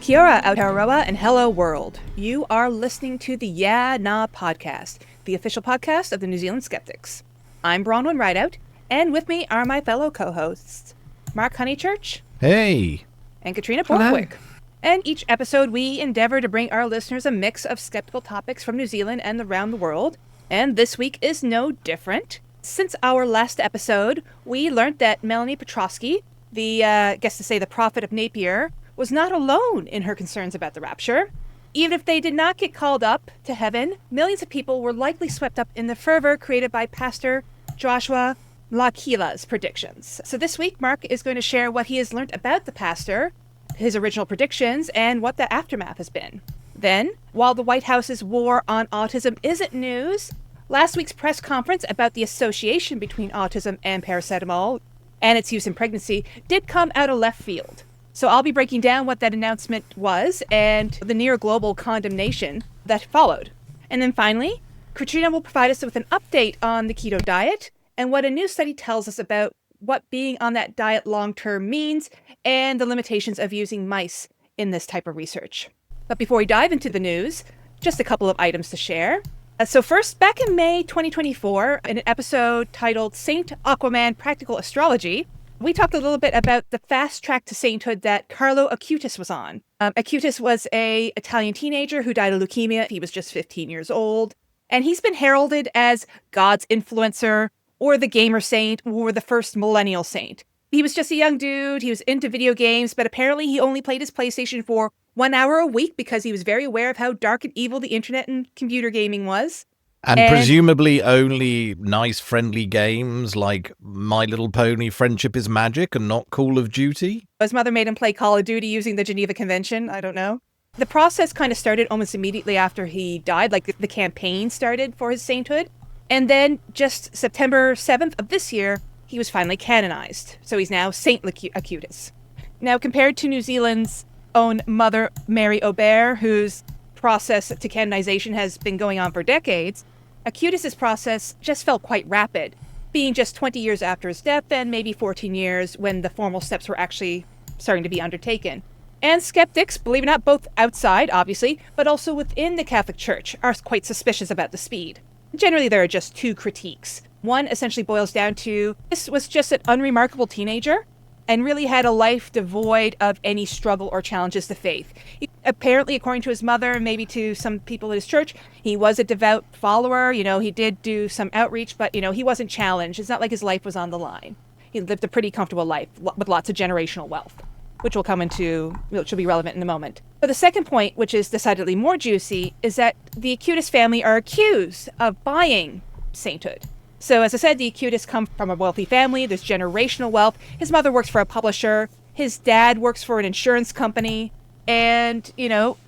Kia ora, Aotearoa, and hello world. You are listening to the Yeah Nah podcast, the official podcast of the New Zealand Skeptics. I'm Bronwyn Rideout, and with me are my fellow co-hosts, Mark Honeychurch. Hey. And Katrina Borthwick. And each episode we endeavor to bring our listeners a mix of skeptical topics from New Zealand and around the world. And this week is no different. Since our last episode, we learned that Melanie Petrosky, the prophet of Napier, was not alone in her concerns about the rapture. Even if they did not get called up to heaven, millions of people were likely swept up in the fervor created by Pastor Joshua Lakila's predictions. So this week, Mark is going to share what he has learned about the pastor, his original predictions, and what the aftermath has been. Then, while the White House's war on autism isn't news, last week's press conference about the association between autism and paracetamol and its use in pregnancy did come out of left field. So I'll be breaking down what that announcement was and the near global condemnation that followed. And then finally, Katrina will provide us with an update on the keto diet and what a new study tells us about what being on that diet long-term means and the limitations of using mice in this type of research. But before we dive into the news, just a couple of items to share. So first, back in May 2024, in an episode titled Saint Aquaman Practical Astrology, we talked a little bit about the fast track to sainthood that Carlo Acutis was on. Acutis was an Italian teenager who died of leukemia. He was just 15 years old. And he's been heralded as God's influencer, or the gamer saint, or the first millennial saint. He was just a young dude. He was into video games, but apparently he only played his PlayStation for 1 hour a week because he was very aware of how dark and evil the internet and computer gaming was. And presumably only nice, friendly games like My Little Pony Friendship is Magic and not Call of Duty? His mother made him play Call of Duty using the Geneva Convention. I don't know. The process kind of started almost immediately after he died, like the campaign started for his sainthood. And then just September 7th of this year, he was finally canonized. So he's now Saint Acutis. Now, compared to New Zealand's own Mother Mary Aubert, whose process to canonization has been going on for decades, Acutis' process just felt quite rapid, being just 20 years after his death and maybe 14 years when the formal steps were actually starting to be undertaken. And skeptics, believe it or not, both outside, obviously, but also within the Catholic Church, are quite suspicious about the speed. Generally, there are just two critiques. One essentially boils down to, this was just an unremarkable teenager and really had a life devoid of any struggle or challenges to faith. Apparently, according to his mother and maybe to some people in his church, he was a devout follower. He did do some outreach, but, he wasn't challenged. It's not like his life was on the line. He lived a pretty comfortable life with lots of generational wealth, which will be relevant in a moment. But the second point, which is decidedly more juicy, is that the Acutis family are accused of buying sainthood. So as I said, the Acutis come from a wealthy family. There's generational wealth. His mother works for a publisher. His dad works for an insurance company. And,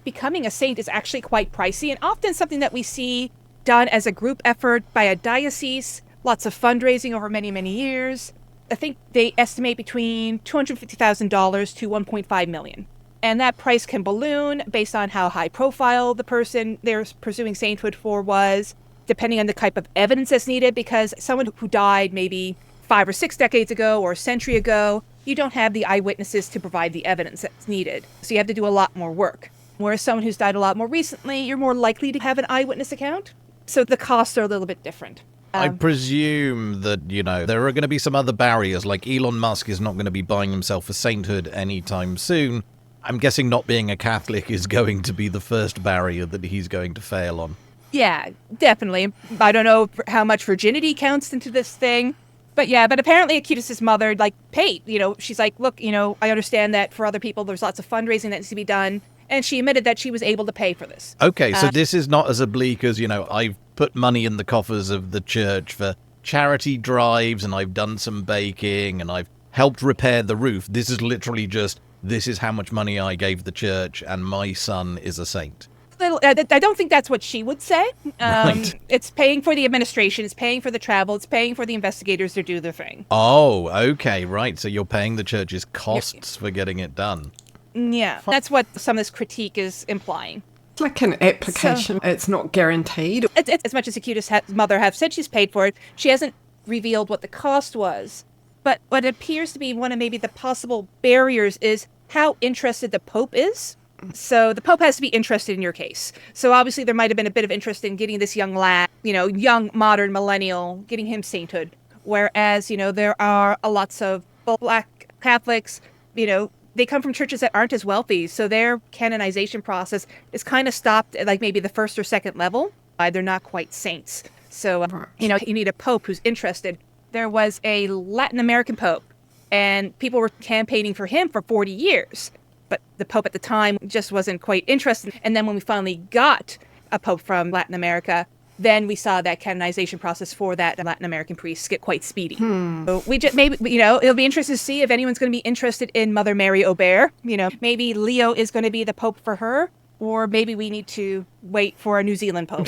becoming a saint is actually quite pricey and often something that we see done as a group effort by a diocese, lots of fundraising over many, many years. I think they estimate between $250,000 to $1.5 million. And that price can balloon based on how high profile the person they're pursuing sainthood for was, depending on the type of evidence that's needed, because someone who died maybe 5 or 6 decades ago or a century ago, you don't have the eyewitnesses to provide the evidence that's needed. So you have to do a lot more work. Whereas someone who's died a lot more recently, you're more likely to have an eyewitness account. So the costs are a little bit different. I presume that, there are going to be some other barriers, like Elon Musk is not going to be buying himself a sainthood anytime soon. I'm guessing not being a Catholic is going to be the first barrier that he's going to fail on. Yeah, definitely. I don't know how much virginity counts into this thing. But apparently Acutis' mother, paid. She's like, look, I understand that for other people there's lots of fundraising that needs to be done. And she admitted that she was able to pay for this. Okay, so this is not as oblique as, I've put money in the coffers of the church for charity drives and I've done some baking and I've helped repair the roof. This is literally just, this is how much money I gave the church and my son is a saint. I don't think that's what she would say. Right. It's paying for the administration, it's paying for the travel, it's paying for the investigators to do their thing. Oh, okay, right. So you're paying the church's costs for getting it done. Yeah, that's what some of this critique is implying. It's like an application. It's not guaranteed. As much as Acutis' mother have said she's paid for it, she hasn't revealed what the cost was. But what appears to be one of maybe the possible barriers is how interested the Pope is So the Pope has to be interested in your case. So obviously there might have been a bit of interest in getting this young lad, young modern millennial, getting him sainthood. Whereas, there are lots of Black Catholics, they come from churches that aren't as wealthy. So their canonization process is kind of stopped at like maybe the first or second level. They're not quite saints. So, you need a Pope who's interested. There was a Latin American Pope, and people were campaigning for him for 40 years. But the Pope at the time just wasn't quite interested. And then when we finally got a Pope from Latin America, then we saw that canonization process for that Latin American priest get quite speedy. So we just maybe, it'll be interesting to see if anyone's going to be interested in Mother Mary Aubert. Maybe Leo is going to be the Pope for her, or maybe we need to wait for a New Zealand Pope.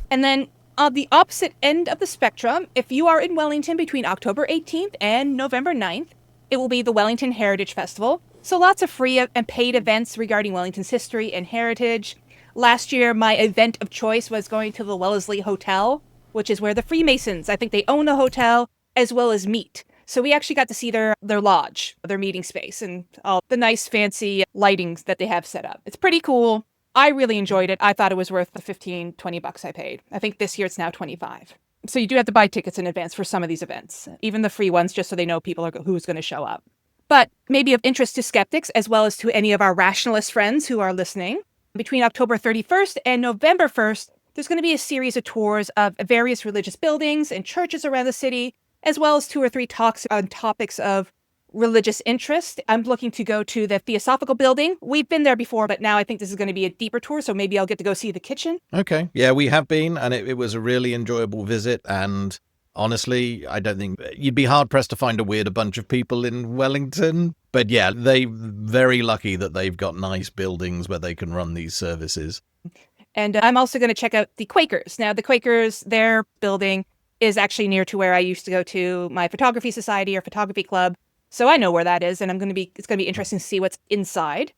And then on the opposite end of the spectrum, if you are in Wellington between October 18th and November 9th, it will be the Wellington Heritage Festival. So lots of free and paid events regarding Wellington's history and heritage. Last year, my event of choice was going to the Wellesley Hotel, which is where the Freemasons, I think they own the hotel, as well as meet. So we actually got to see their lodge, their meeting space, and all the nice fancy lightings that they have set up. It's pretty cool. I really enjoyed it. I thought it was worth the $15-20 I paid. I think this year it's now $25. So you do have to buy tickets in advance for some of these events, even the free ones, just so they know who's going to show up. But maybe of interest to skeptics, as well as to any of our rationalist friends who are listening, between October 31st and November 1st, there's going to be a series of tours of various religious buildings and churches around the city, as well as 2 or 3 talks on topics of religious interest. I'm looking to go to the Theosophical Building. We've been there before, but now I think this is going to be a deeper tour, so maybe I'll get to go see the kitchen. Okay. Yeah, we have been, and it was a really enjoyable visit, and honestly, I don't think you'd be hard-pressed to find a weirder bunch of people in Wellington. But yeah, they're very lucky that they've got nice buildings where they can run these services. And I'm also going to check out the Quakers. Now, the Quakers, their building is actually near to where I used to go to my photography society or photography club. So I know where that is, and it's going to be interesting to see what's inside.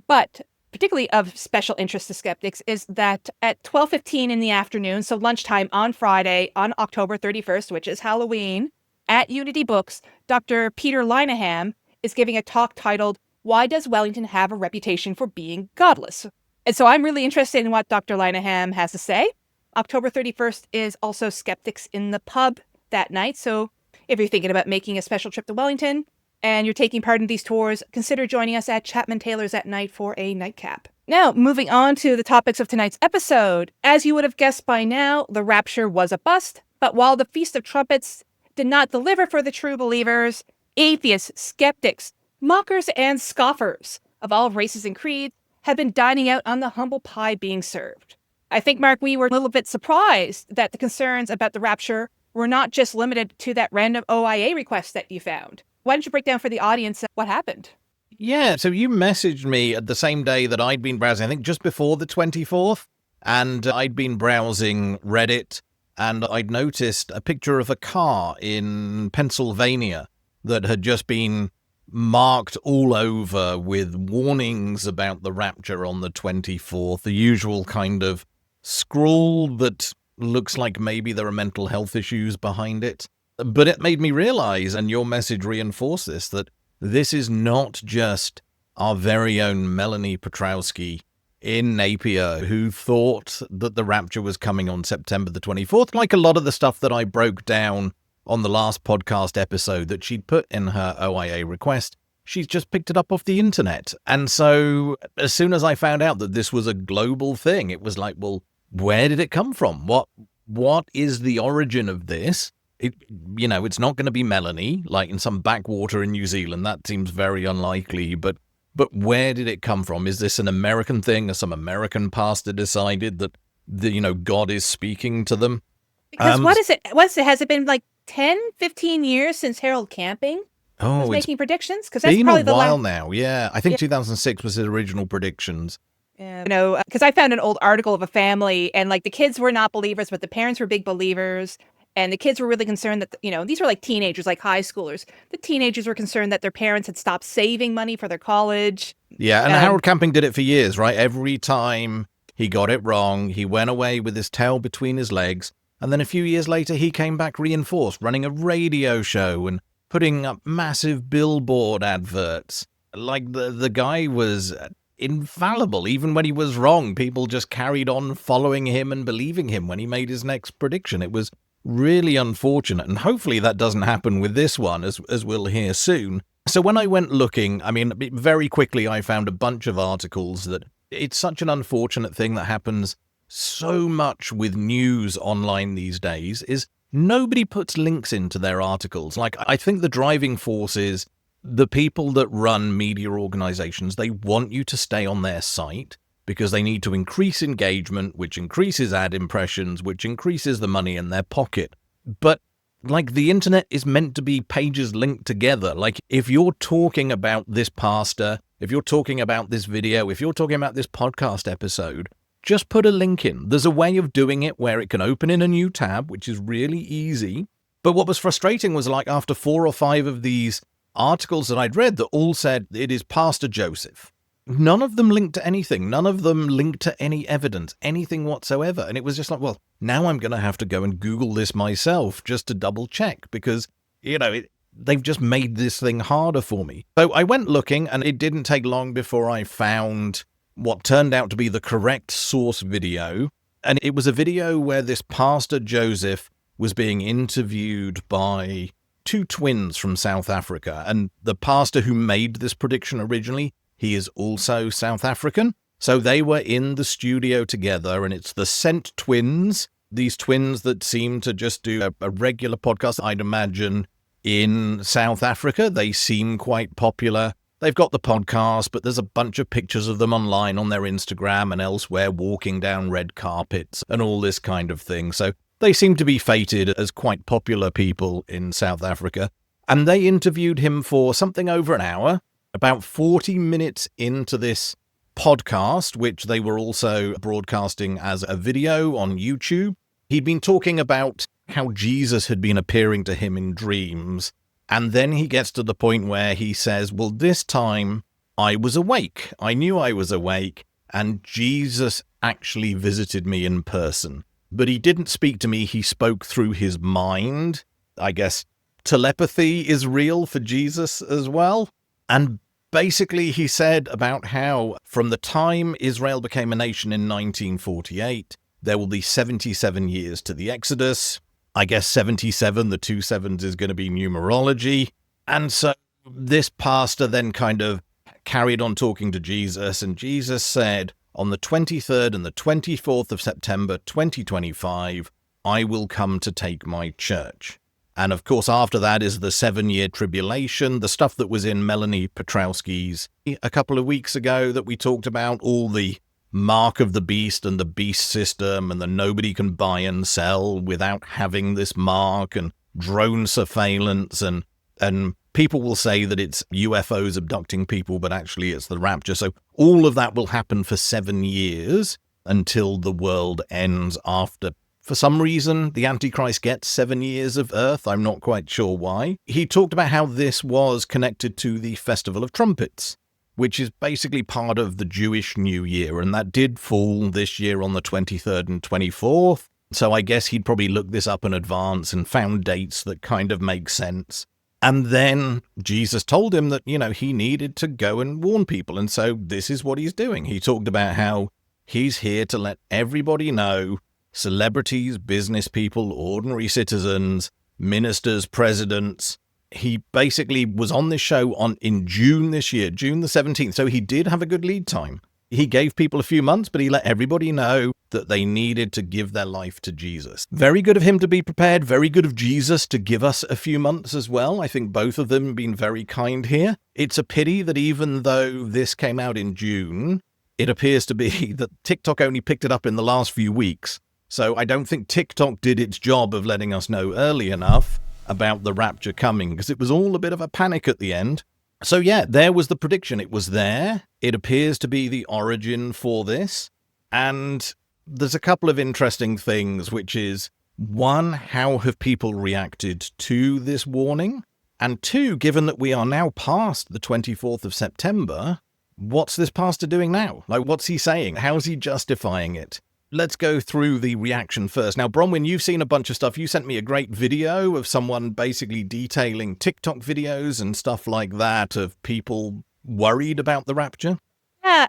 But particularly of special interest to skeptics is that at 12:15 in the afternoon, so lunchtime on Friday, on October 31st, which is Halloween, at Unity Books, Dr. Peter Linehan is giving a talk titled, "Why Does Wellington Have a Reputation for Being Godless?" And so I'm really interested in what Dr. Linehan has to say. October 31st is also Skeptics in the Pub that night. So if you're thinking about making a special trip to Wellington and you're taking part in these tours, consider joining us at Chapman Taylor's that night for a nightcap. Now, moving on to the topics of tonight's episode. As you would have guessed by now, the Rapture was a bust, but while the Feast of Trumpets did not deliver for the true believers, atheists, skeptics, mockers, and scoffers of all races and creeds had been dining out on the humble pie being served. I think, Mark, we were a little bit surprised that the concerns about the Rapture were not just limited to that random OIA request that you found. Why don't you break down for the audience what happened? Yeah, so you messaged me at the same day that I'd been browsing, I think just before the 24th, and I'd been browsing Reddit, and I'd noticed a picture of a car in Pennsylvania that had just been marked all over with warnings about the Rapture on the 24th, the usual kind of scrawl that looks like maybe there are mental health issues behind it. But it made me realize, and your message reinforced this, that this is not just our very own Melanie Petrowski in Napier who thought that the Rapture was coming on September the 24th, like a lot of the stuff that I broke down on the last podcast episode that she'd put in her OIA request. She's just picked it up off the internet. And so as soon as I found out that this was a global thing, it was like, well, where did it come from? What is the origin of this? It's not going to be Melanie, like in some backwater in New Zealand. That seems very unlikely. But where did it come from? Is this an American thing? Or some American pastor decided that God is speaking to them? Because what is it? Has it been like 10, 15 years since Harold Camping was making predictions? Because that's been probably a while now. Yeah, I think 2006 was his original predictions. Yeah, because I found an old article of a family, and like the kids were not believers, but the parents were big believers. And the kids were really concerned that, these were like teenagers, like high schoolers. The teenagers were concerned that their parents had stopped saving money for their college. Yeah, and Harold Camping did it for years, right? Every time he got it wrong, he went away with his tail between his legs. And then a few years later, he came back reinforced, running a radio show and putting up massive billboard adverts. Like the guy was infallible. Even when he was wrong, people just carried on following him and believing him when he made his next prediction. It was really unfortunate, and hopefully that doesn't happen with this one, as we'll hear soon. So when I went looking, I mean, very quickly I found a bunch of articles that it's such an unfortunate thing that happens so much with news online these days, is nobody puts links into their articles. Like, I think the driving force is the people that run media organizations, they want you to stay on their site because they need to increase engagement, which increases ad impressions, which increases the money in their pocket. But like, the internet is meant to be pages linked together. Like, if you're talking about this pastor, if you're talking about this video, if you're talking about this podcast episode, just put a link in. There's a way of doing it where it can open in a new tab, which is really easy. But what was frustrating was, like, after 4 or 5 of these articles that I'd read that all said it is Pastor Joseph, none of them linked to anything. None of them linked to any evidence, anything whatsoever. And it was just like, well, now I'm going to have to go and Google this myself just to double check because, they've just made this thing harder for me. So I went looking, and it didn't take long before I found what turned out to be the correct source video. And it was a video where this Pastor Joseph was being interviewed by 2 twins from South Africa. And the pastor who made this prediction originally, he is also South African. So they were in the studio together, and it's the Scent twins, these twins that seem to just do a regular podcast, I'd imagine, in South Africa. They seem quite popular. They've got the podcast, but there's a bunch of pictures of them online on their Instagram and elsewhere walking down red carpets and all this kind of thing. So they seem to be fated as quite popular people in South Africa. And they interviewed him for something over an hour, about 40 minutes into this podcast, which they were also broadcasting as a video on YouTube. He'd been talking about how Jesus had been appearing to him in dreams. And then he gets to the point where he says, well, this time I was awake. I knew I was awake, and Jesus actually visited me in person. But he didn't speak to me. He spoke through his mind. I guess telepathy is real for Jesus as well. And basically he said about how from the time Israel became a nation in 1948, there will be 77 years to the Exodus. I guess 77, the 2 sevens is going to be numerology. And so this pastor then kind of carried on talking to Jesus, and Jesus said, on the 23rd and the 24th of September 2025, I will come to take my church. And of course, after that is the 7-year tribulation, the stuff that was in Melanie Petrowski's a couple of weeks ago that we talked about, all the mark of the beast and the beast system, and the nobody can buy and sell without having this mark, and drone surveillance, and people will say that it's UFOs abducting people, but actually it's the rapture. So all of that will happen for 7 years until the world ends after. For some reason, the Antichrist gets 7 years of Earth. I'm not quite sure why. He talked about how this was connected to the Festival of Trumpets, which is basically part of the Jewish New Year, and that did fall this year on the 23rd and 24th. So I guess he'd probably looked this up in advance and found dates that kind of make sense. And then Jesus told him that, he needed to go and warn people, and so this is what he's doing. He talked about how he's here to let everybody know, celebrities, business people, ordinary citizens, ministers, presidents. He basically was on this show in June this year, June the 17th. So he did have a good lead time. He gave people a few months, but he let everybody know that they needed to give their life to Jesus. Very good of him to be prepared. Very good of Jesus to give us a few months as well. I think both of them have been very kind here. It's a pity that even though this came out in June, it appears to be that TikTok only picked it up in the last few weeks. So I don't think TikTok did its job of letting us know early enough about the rapture coming, because it was all a bit of a panic at the end. So yeah, there was the prediction. It was there. It appears to be the origin for this. And there's a couple of interesting things, which is, one, how have people reacted to this warning? And two, given that we are now past the 24th of September, what's this pastor doing now? Like, what's he saying? How's he justifying it? Let's go through the reaction first. Now, Bronwyn, you've seen a bunch of stuff. You sent me a great video of someone basically detailing TikTok videos and stuff like that of people worried about the rapture.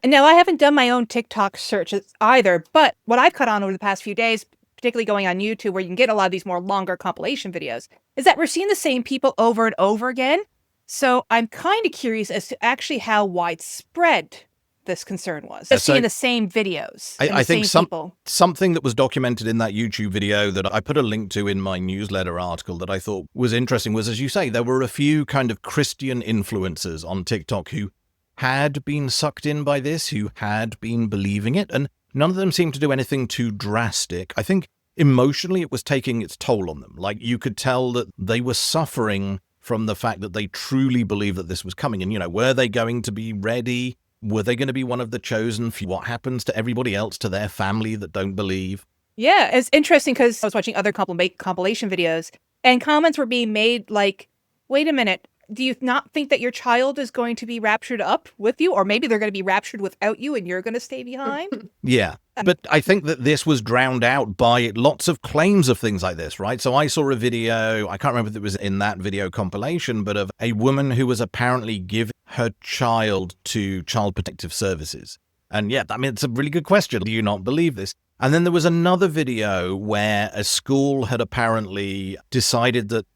No, I haven't done my own TikTok searches either, but what I've caught on over the past few days, particularly going on YouTube, where you can get a lot of these more longer compilation videos, is that we're seeing the same people over and over again. So I'm kind of curious as to actually how widespread this concern was. Just So seeing the same videos and I the think same people. something that was documented in that YouTube video that I put a link to in my newsletter article that I thought was interesting was, as you say, there were a few kind of Christian influencers on TikTok who had been sucked in by this, who had been believing it, and none of them seemed to do anything too drastic. I think emotionally it was taking its toll on them. Like, you could tell that they were suffering from the fact that they truly believed that this was coming. And, were they going to be ready? Were they going to be one of the chosen few? What happens to everybody else, to their family that don't believe? Yeah, it's interesting because I was watching other compilation videos and comments were being made like, wait a minute, do you not think that your child is going to be raptured up with you? Or maybe they're going to be raptured without you and you're going to stay behind? Yeah. But I think that this was drowned out by lots of claims of things like this, right? So I saw a video, I can't remember if it was in that video compilation, but of a woman who was apparently giving her child to Child Protective Services. And yeah, I mean, it's a really good question. Do you not believe this? And then there was another video where a school had apparently decided that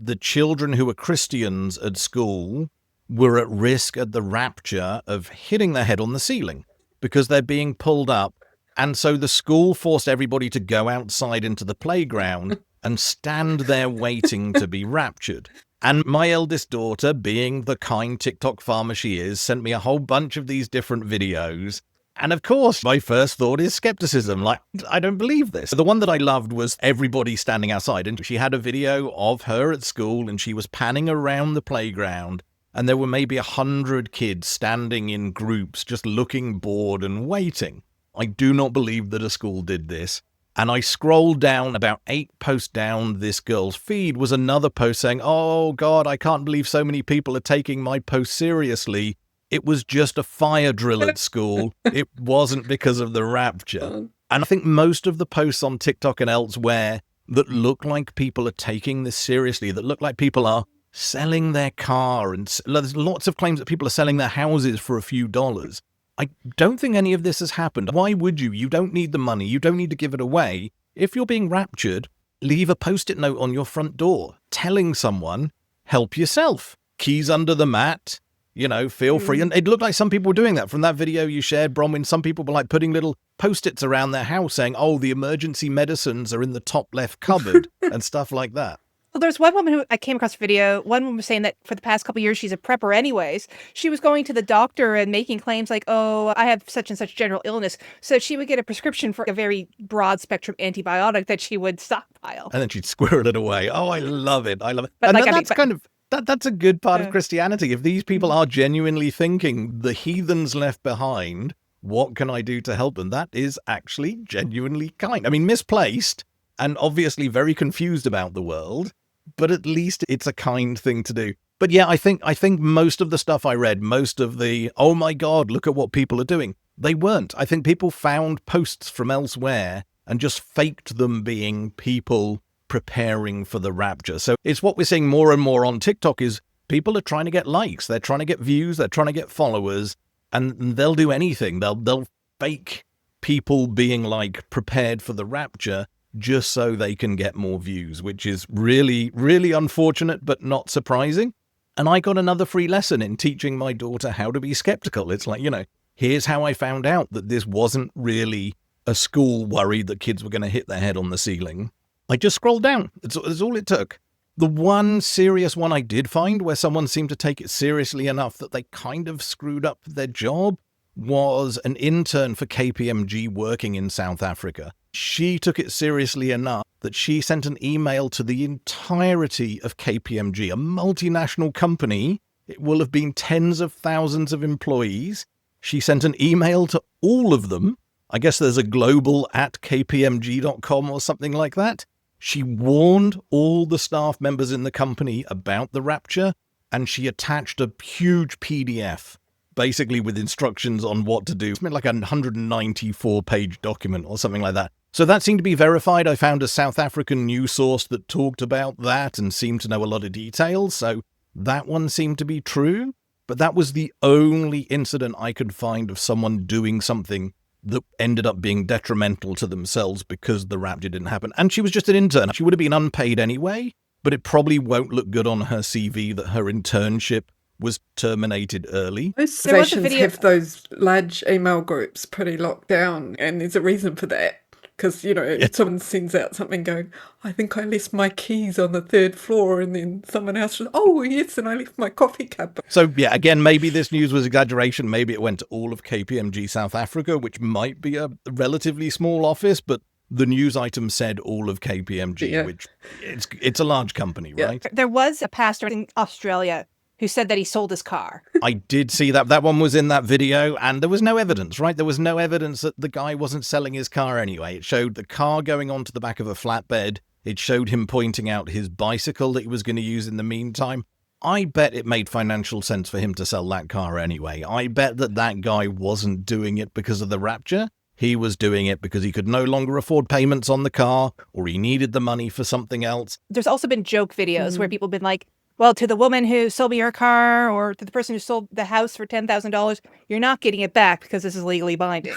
the children who were Christians at school were at risk at the rapture of hitting their head on the ceiling because they're being pulled up. And so the school forced everybody to go outside into the playground and stand there waiting to be raptured. And my eldest daughter, being the kind TikTok farmer she is, sent me a whole bunch of these different videos. And of course, my first thought is skepticism. Like, I don't believe this. The one that I loved was everybody standing outside. And she had a video of her at school and she was panning around the playground. And there were maybe 100 kids standing in groups, just looking bored and waiting. I do not believe that a school did this. And I scrolled down, about 8 posts down this girl's feed was another post saying, oh God, I can't believe so many people are taking my post seriously. It was just a fire drill at school. It wasn't because of the rapture. And I think most of the posts on TikTok and elsewhere that look like people are taking this seriously, that look like people are selling their car, and there's lots of claims that people are selling their houses for a few dollars. I don't think any of this has happened. Why would you? You don't need the money. You don't need to give it away. If you're being raptured, leave a Post-it note on your front door telling someone, help yourself. Keys under the mat. Feel free. And it looked like some people were doing that. From that video you shared, Bronwyn, some people were like putting little Post-its around their house saying, oh, the emergency medicines are in the top left cupboard and stuff like that. Well, there's one woman who I came across a video. One woman was saying that for the past couple of years, she's a prepper anyways. She was going to the doctor and making claims like, oh, I have such and such general illness. So she would get a prescription for a very broad spectrum antibiotic that she would stockpile. And then she'd squirrel it away. Oh, I love it. I love it. But And that's a good part of Christianity. If these people are genuinely thinking the heathens left behind, what can I do to help them? That is actually genuinely kind. I mean, misplaced and obviously very confused about the world, but at least it's a kind thing to do. But yeah, I think most of the stuff I read, most of the, oh my God, look at what people are doing, they weren't. I think people found posts from elsewhere and just faked them being people preparing for the rapture. So it's what we're seeing more and more on TikTok is people are trying to get likes, they're trying to get views, they're trying to get followers, and they'll do anything. They'll fake people being like prepared for the rapture just so they can get more views, which is really, really unfortunate, but not surprising. And I got another free lesson in teaching my daughter how to be skeptical. It's like, here's how I found out that this wasn't really a school worried that kids were going to hit their head on the ceiling. I just scrolled down. It's all it took. The one serious one I did find where someone seemed to take it seriously enough that they kind of screwed up their job was an intern for KPMG working in South Africa. She took it seriously enough that she sent an email to the entirety of KPMG, a multinational company. It will have been tens of thousands of employees. She sent an email to all of them. I guess there's a global @kpmg.com or something like that. She warned all the staff members in the company about the rapture, and she attached a huge PDF, basically with instructions on what to do. It's like a 194-page document or something like that. So that seemed to be verified. I found a South African news source that talked about that and seemed to know a lot of details. So that one seemed to be true. But that was the only incident I could find of someone doing something that ended up being detrimental to themselves because the rapture didn't happen. And she was just an intern. She would have been unpaid anyway, but it probably won't look good on her CV that her internship was terminated early. Most There was a organizations video- have those large email groups pretty locked down, and there's a reason for that. Because, if someone sends out something going, I think I left my keys on the 3rd floor, and then someone else says, oh, yes, and I left my coffee cup. So, yeah, again, maybe this news was exaggeration. Maybe it went to all of KPMG South Africa, which might be a relatively small office, but the news item said all of KPMG, which it's a large company, right? There was a pastor in Australia who said that he sold his car. I did see that. That one was in that video, and there was no evidence, right? There was no evidence that the guy wasn't selling his car anyway. It showed the car going onto the back of a flatbed. It showed him pointing out his bicycle that he was going to use in the meantime. I bet it made financial sense for him to sell that car anyway. I bet that guy wasn't doing it because of the rapture. He was doing it because he could no longer afford payments on the car, or he needed the money for something else. There's also been joke videos where people have been like, well, to the woman who sold me her car, or to the person who sold the house for $10,000, you're not getting it back because this is legally binding.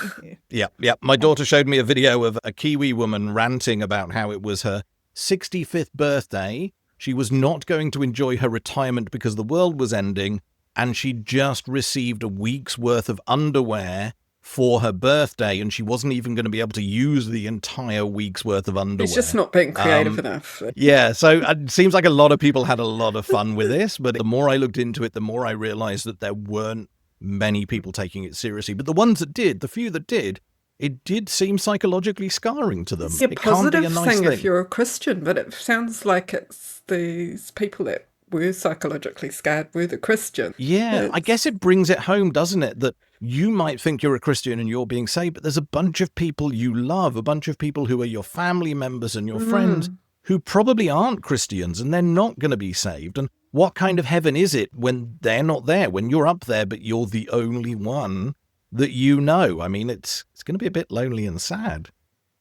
Yeah. My daughter showed me a video of a Kiwi woman ranting about how it was her 65th birthday. She was not going to enjoy her retirement because the world was ending, and she just received a week's worth of underwear for her birthday, and she wasn't even going to be able to use the entire week's worth of underwear. It's just not being creative enough. Yeah, so it seems like a lot of people had a lot of fun with this, but the more I looked into it, the more I realized that there weren't many people taking it seriously. But the ones that did, the few that did, it did seem psychologically scarring to them. It's a It can't be positive a nice thing if you're a Christian, but it sounds like it's these people that were psychologically scarred were the Christians. Yeah, I guess it brings it home, doesn't it, that you might think you're a Christian and you're being saved, but there's a bunch of people you love, a bunch of people who are your family members and your friends who probably aren't Christians, and they're not going to be saved. And what kind of heaven is it when they're not there, when you're up there, but you're the only one that you know? I mean, it's going to be a bit lonely and sad.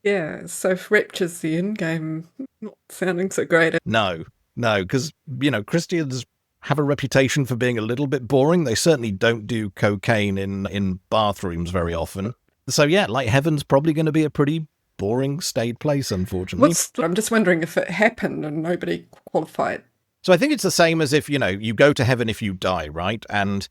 Yeah, so if Rapture's the end game, not sounding so great. No, because, Christians have a reputation for being a little bit boring. They certainly don't do cocaine in bathrooms very often. So, yeah, like heaven's probably going to be a pretty boring, staid place, unfortunately. I'm just wondering if it happened and nobody qualified. So I think it's the same as if, you go to heaven if you die, right? And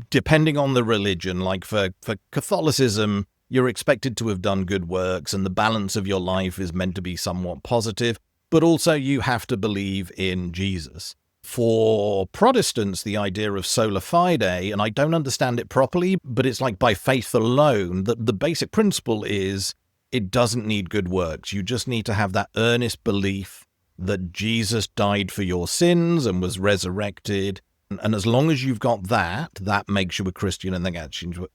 depending on the religion, like for Catholicism, you're expected to have done good works and the balance of your life is meant to be somewhat positive, but also you have to believe in Jesus. For Protestants, the idea of sola fide, and I don't understand it properly, but it's like by faith alone, that the basic principle is it doesn't need good works. You just need to have that earnest belief that Jesus died for your sins and was resurrected. And as long as you've got that makes you a Christian and then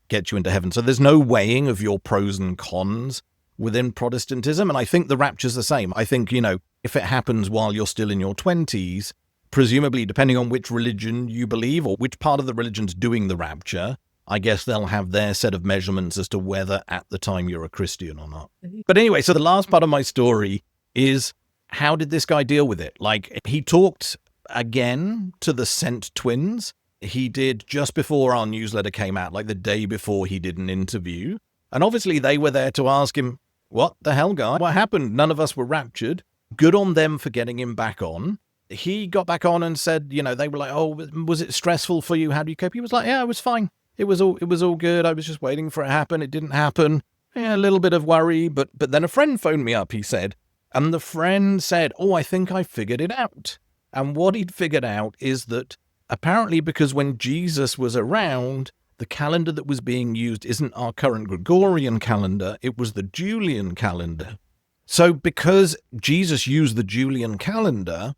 gets you into heaven. So there's no weighing of your pros and cons within Protestantism. And I think the rapture's the same. I think, if it happens while you're still in your 20s, presumably depending on which religion you believe or which part of the religion's doing the rapture, I guess they'll have their set of measurements as to whether at the time you're a Christian or not. But anyway, so the last part of my story is, how did this guy deal with it? Like, he talked again to the Sent twins. He did just before our newsletter came out, like the day before he did an interview. And obviously they were there to ask him, what the hell, guy? What happened? None of us were raptured. Good on them for getting him back on. He got back on and said, they were like, oh, was it stressful for you? How do you cope? He was like, yeah, it was fine. It was all good. I was just waiting for it to happen. It didn't happen. Yeah, a little bit of worry. But then a friend phoned me up, he said. And the friend said, oh, I think I figured it out. And what he'd figured out is that apparently because when Jesus was around, the calendar that was being used isn't our current Gregorian calendar. It was the Julian calendar. So because Jesus used the Julian calendar's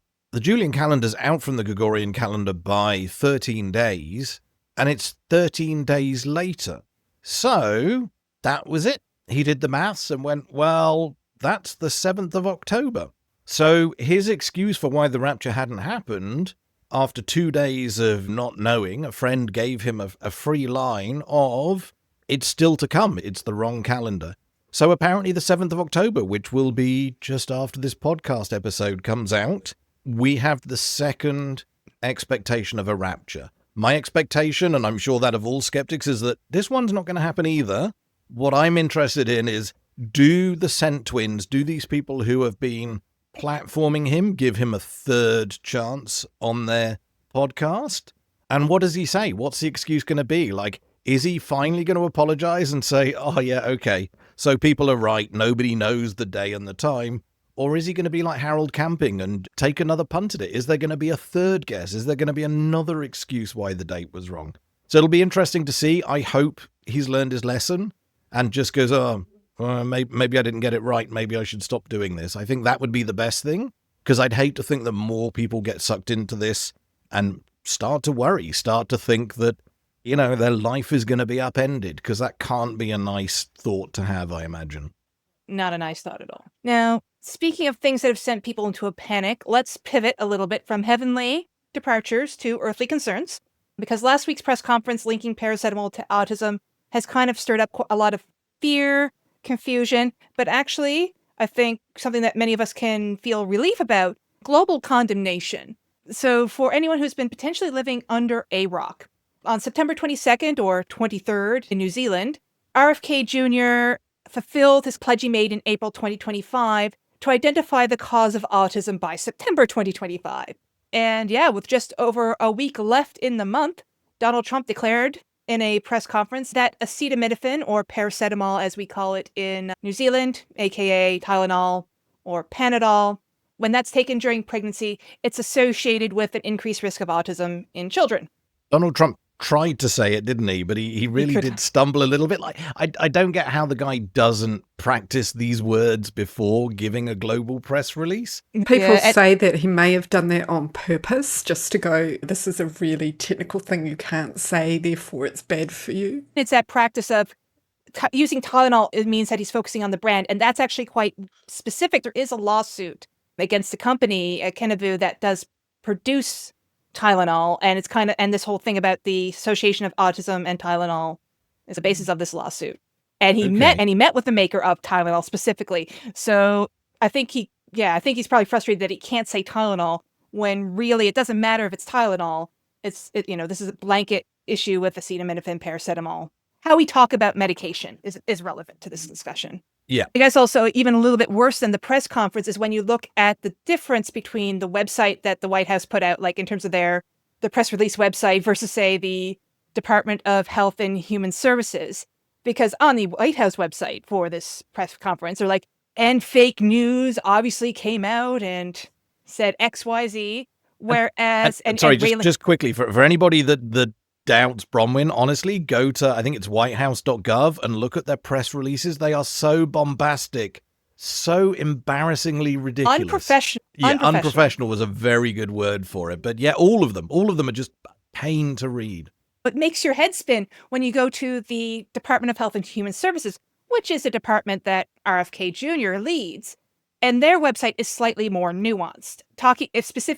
out from the Gregorian calendar by 13 days, and it's 13 days later. So that was it. He did the maths and went, well, that's the 7th of October. So his excuse for why the rapture hadn't happened, after 2 days of not knowing, a friend gave him a free line of, it's still to come, it's the wrong calendar. So apparently the 7th of October, which will be just after this podcast episode comes out, we have the second expectation of a rapture. My expectation, and I'm sure that of all skeptics, is that this one's not going to happen either. What I'm interested in is, do the Scent twins, do these people who have been platforming him give him a third chance on their podcast? And what does he say? What's the excuse going to be? Like, is he finally going to apologize and say, oh, yeah, okay, so people are right, nobody knows the day and the time? Or is he going to be like Harold Camping and take another punt at it? Is there going to be a third guess? Is there going to be another excuse why the date was wrong? So it'll be interesting to see. I hope he's learned his lesson and just goes, maybe I didn't get it right. Maybe I should stop doing this. I think that would be the best thing, because I'd hate to think that more people get sucked into this and start to worry, start to think that, their life is going to be upended, because that can't be a nice thought to have, I imagine. Not a nice thought at all. Now, speaking of things that have sent people into a panic, let's pivot a little bit from heavenly departures to earthly concerns, because last week's press conference linking paracetamol to autism has kind of stirred up a lot of fear, confusion, but actually, I think something that many of us can feel relief about, global condemnation. So for anyone who's been potentially living under a rock, on September 22nd or 23rd in New Zealand, RFK Jr. fulfilled his pledge he made in April 2025 to identify the cause of autism by September 2025. And yeah, with just over a week left in the month, Donald Trump declared in a press conference that acetaminophen, or paracetamol as we call it in New Zealand, aka Tylenol or Panadol, when that's taken during pregnancy, it's associated with an increased risk of autism in children. Donald Trump tried to say it, didn't he? But he really did stumble a little bit. Like, I don't get how the guy doesn't practice these words before giving a global press release. People say that he may have done that on purpose, just to go, this is a really technical thing you can't say, therefore it's bad for you. It's that practice of using Tylenol. It means that he's focusing on the brand, and that's actually quite specific. There is a lawsuit against the company, Keto, that does produce Tylenol, and it's and this whole thing about the association of autism and Tylenol is the basis of this lawsuit. And he met with the maker of Tylenol specifically. So I think he's probably frustrated that he can't say Tylenol when really it doesn't matter if it's Tylenol. This is a blanket issue with acetaminophen, paracetamol. How we talk about medication is relevant to this discussion. Yeah. I guess also even a little bit worse than the press conference is when you look at the difference between the website that the White House put out, like in terms of the press release website versus, say, the Department of Health and Human Services. Because on the White House website for this press conference, they're like, and fake news obviously came out and said XYZ. Whereas, just quickly, for anybody that doubts Bronwyn, honestly, go to, I think it's whitehouse.gov, and look at their press releases. They are so bombastic, so embarrassingly ridiculous. Unprofessional. Yeah, unprofessional was a very good word for it. But yeah, all of them are just pain to read. It makes your head spin when you go to the Department of Health and Human Services, which is a department that RFK Jr. leads. And their website is slightly more nuanced,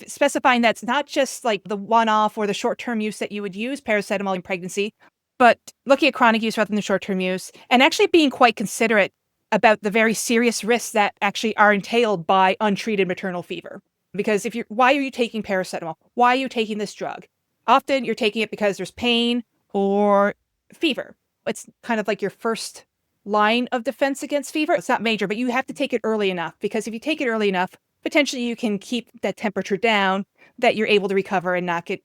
specifying that's not just like the one-off or the short-term use that you would use paracetamol in pregnancy, but looking at chronic use rather than the short-term use, and actually being quite considerate about the very serious risks that actually are entailed by untreated maternal fever. Because why are you taking paracetamol? Why are you taking this drug? Often you're taking it because there's pain or fever. It's kind of like your first line of defense against fever. It's not major, but you have to take it early enough, because if you take it early enough, potentially you can keep that temperature down, that you're able to recover and not get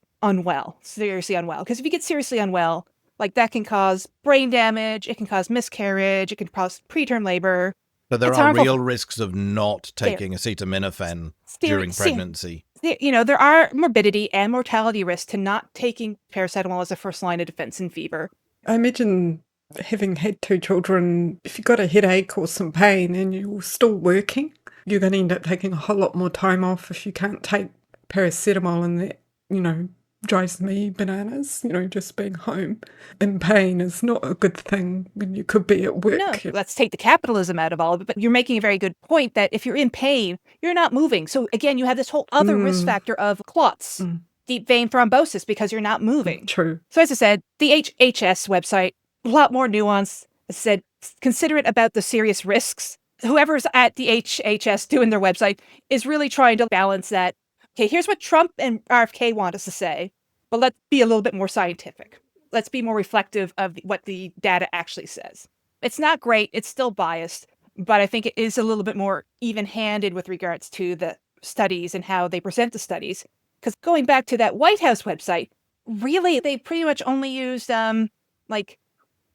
seriously unwell. Because if you get seriously unwell, like that can cause brain damage, it can cause miscarriage, it can cause preterm labor. So there are real risks of not taking acetaminophen during pregnancy. There are morbidity and mortality risks to not taking paracetamol as a first line of defense in fever. I imagine having had 2 children, if you've got a headache or some pain and you're still working, you're going to end up taking a whole lot more time off if you can't take paracetamol, and that, drives me bananas. Just being home in pain is not a good thing when you could be at work. No, let's take the capitalism out of all of it, but you're making a very good point that if you're in pain, you're not moving. So again, you have this whole other risk factor of clots, deep vein thrombosis, because you're not moving. True. So as I said, the HHS website, a lot more nuance. As I said, considerate about the serious risks. Whoever's at the HHS doing their website is really trying to balance that. Okay, here's what Trump and RFK want us to say, but let's be a little bit more scientific. Let's be more reflective of what the data actually says. It's not great. It's still biased, but I think it is a little bit more even-handed with regards to the studies and how they present the studies. Because going back to that White House website, really, they pretty much only used, they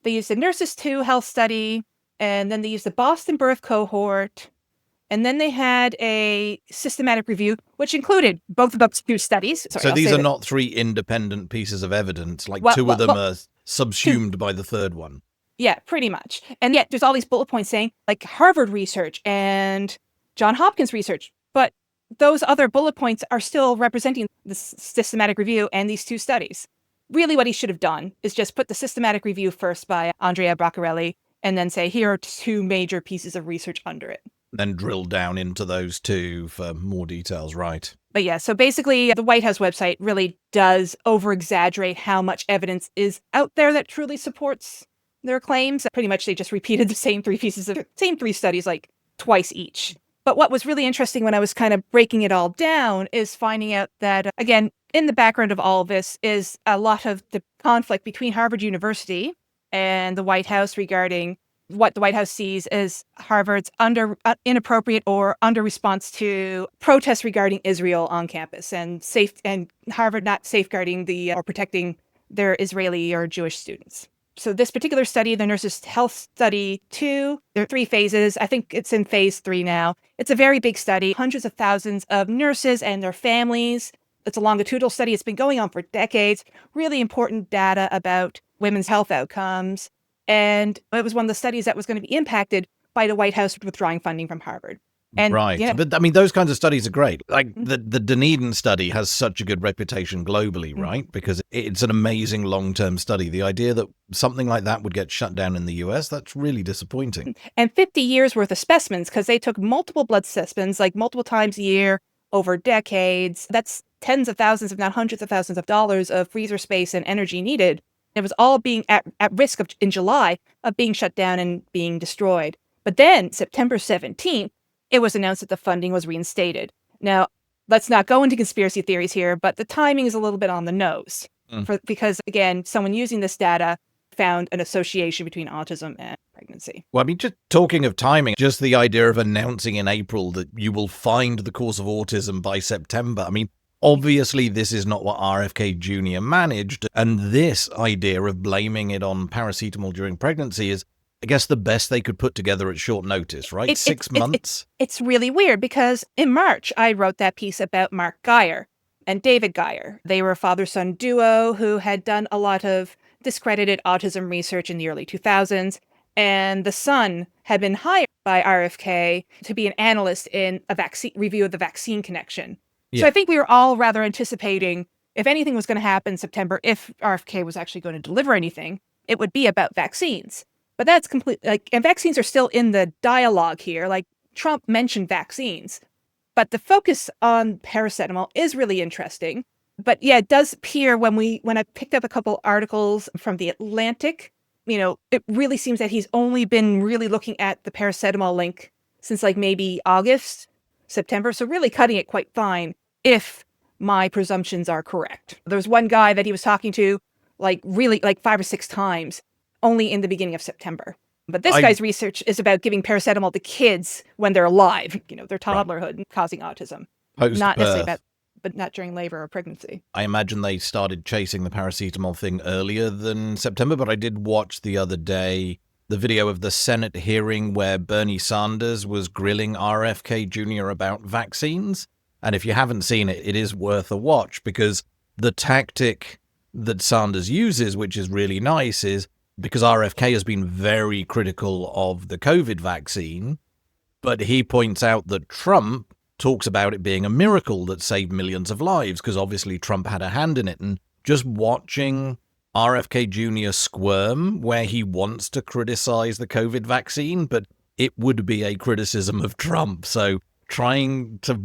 used the Nurses 2 health study, and then they used the Boston birth cohort, and then they had a systematic review, which included both of those 2 studies. Sorry, So I'll these say are that- not 3 independent pieces of evidence, like Well, 2 of them well, are subsumed by the third one. Yeah, pretty much. And yet there's all these bullet points saying like Harvard research and John Hopkins research, but those other bullet points are still representing the systematic review and these 2 studies. Really what he should have done is just put the systematic review first by Andrea Braccarelli and then say, here are 2 major pieces of research under it. Then drill down into those 2 for more details, right? But yeah, so basically the White House website really does over-exaggerate how much evidence is out there that truly supports their claims. Pretty much they just repeated the same 3 studies like twice each. But what was really interesting when I was kind of breaking it all down is finding out that, again, in the background of all of this is a lot of the conflict between Harvard University and the White House regarding what the White House sees as Harvard's inappropriate or under response to protests regarding Israel on campus and Harvard not safeguarding or protecting their Israeli or Jewish students. So this particular study, the Nurses Health Study 2, there are 3 phases. I think it's in phase 3 now. It's a very big study, hundreds of thousands of nurses and their families. It's a longitudinal study. It's been going on for decades. Really important data about women's health outcomes. And it was one of the studies that was going to be impacted by the White House withdrawing funding from Harvard. And, right. yeah. But I mean, those kinds of studies are great. Like the Dunedin study has such a good reputation globally, right? Because it's an amazing long-term study. The idea that something like that would get shut down in the US, that's really disappointing. And 50 years worth of specimens, because they took multiple blood specimens, like multiple times a year over decades. That's tens of thousands, if not hundreds of thousands of dollars of freezer space and energy needed. It was all being at risk in July of being shut down and being destroyed. But then September 17th, it was announced that the funding was reinstated. Now, let's not go into conspiracy theories here, but the timing is a little bit on the nose. Because, again, someone using this data found an association between autism and pregnancy. Well, I mean, just talking of timing, just the idea of announcing in April that you will find the cause of autism by September. I mean, obviously, this is not what RFK Jr. managed. And this idea of blaming it on paracetamol during pregnancy is, I guess, the best they could put together at short notice, right? 6 months? It's really weird because in March, I wrote that piece about Mark Geyer and David Geyer. They were a father-son duo who had done a lot of discredited autism research in the early 2000s. And the son had been hired by RFK to be an analyst in a review of the vaccine connection. Yeah. So I think we were all rather anticipating if anything was going to happen in September, if RFK was actually going to deliver anything, it would be about vaccines. But that's and vaccines are still in the dialogue here. Like Trump mentioned vaccines, but the focus on paracetamol is really interesting. But yeah, it does appear when I picked up a couple articles from The Atlantic, it really seems that he's only been really looking at the paracetamol link since like maybe August, September. So really cutting it quite fine if my presumptions are correct. There was one guy that he was talking to like 5 or 6 times only in the beginning of September. But this guy's research is about giving paracetamol to kids when they're alive, their toddlerhood and causing autism. Post-birth. Not necessarily but not during labor or pregnancy. I imagine they started chasing the paracetamol thing earlier than September, but I did watch the other day the video of the Senate hearing where Bernie Sanders was grilling RFK Jr. about vaccines. And if you haven't seen it, it is worth a watch because the tactic that Sanders uses, which is really nice, is because RFK has been very critical of the COVID vaccine, but he points out that Trump talks about it being a miracle that saved millions of lives because obviously Trump had a hand in it. And just watching RFK Jr. squirm where he wants to criticize the COVID vaccine, but it would be a criticism of Trump. So trying to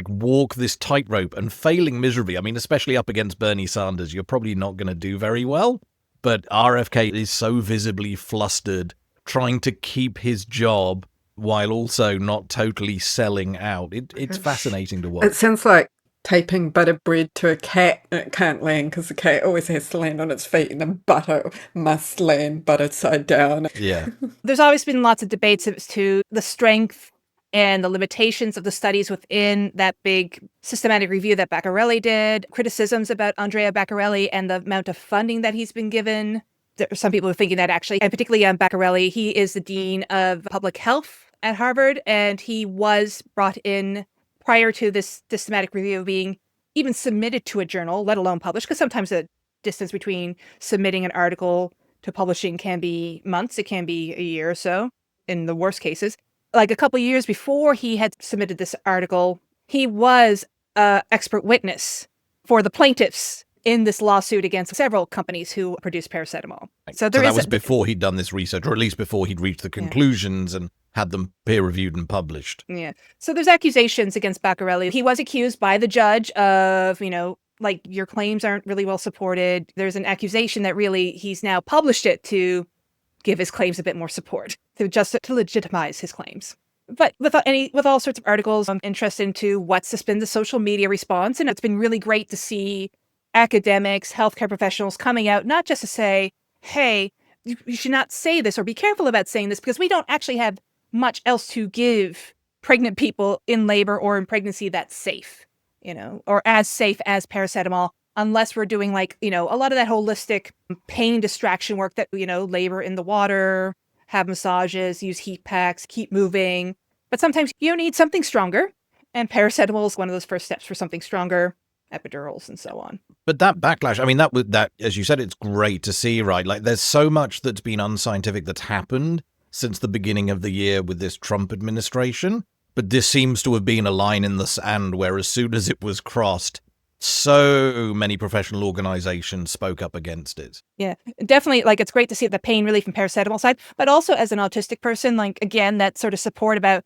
walk this tightrope and failing miserably. I mean, especially up against Bernie Sanders, you're probably not going to do very well. But RFK is so visibly flustered, trying to keep his job while also not totally selling out. It's fascinating to watch. It sounds like taping butter bread to a cat and it can't land because the cat always has to land on its feet and the butter must land butter side down. Yeah. There's always been lots of debates as to the strength and the limitations of the studies within that big systematic review that Beccarelli did, criticisms about Andrea Beccarelli and the amount of funding that he's been given. There are some people who are thinking that actually, and particularly Beccarelli, he is the dean of public health at Harvard, and he was brought in prior to this systematic review being even submitted to a journal, let alone published, because sometimes the distance between submitting an article to publishing can be months. It can be a year or so in the worst cases. Like a couple of years before he had submitted this article, he was an expert witness for the plaintiffs in this lawsuit against several companies who produce paracetamol. So that was before he'd done this research, or at least before he'd reached the conclusions and had them peer-reviewed and published. Yeah. So there's accusations against Beccarelli. He was accused by the judge of, like, your claims aren't really well supported. There's an accusation that really he's now published it to give his claims a bit more support, to legitimize his claims. But with all sorts of articles, I'm interested into what's been the social media response. And it's been really great to see academics, healthcare professionals coming out, not just to say, hey, you should not say this or be careful about saying this because we don't actually have much else to give pregnant people in labor or in pregnancy that's safe, or as safe as paracetamol, unless we're doing a lot of that holistic pain distraction work that, labor in the water, have massages, use heat packs, keep moving. But sometimes you need something stronger. And paracetamol is one of those first steps for something stronger, epidurals and so on. But that backlash, I mean, that, as you said, it's great to see, right? Like there's so much that's been unscientific that's happened since the beginning of the year with this Trump administration. But this seems to have been a line in the sand where as soon as it was crossed, so many professional organizations spoke up against it. Yeah, definitely. It's great to see the pain relief and paracetamol side, but also as an autistic person, again, that sort of support about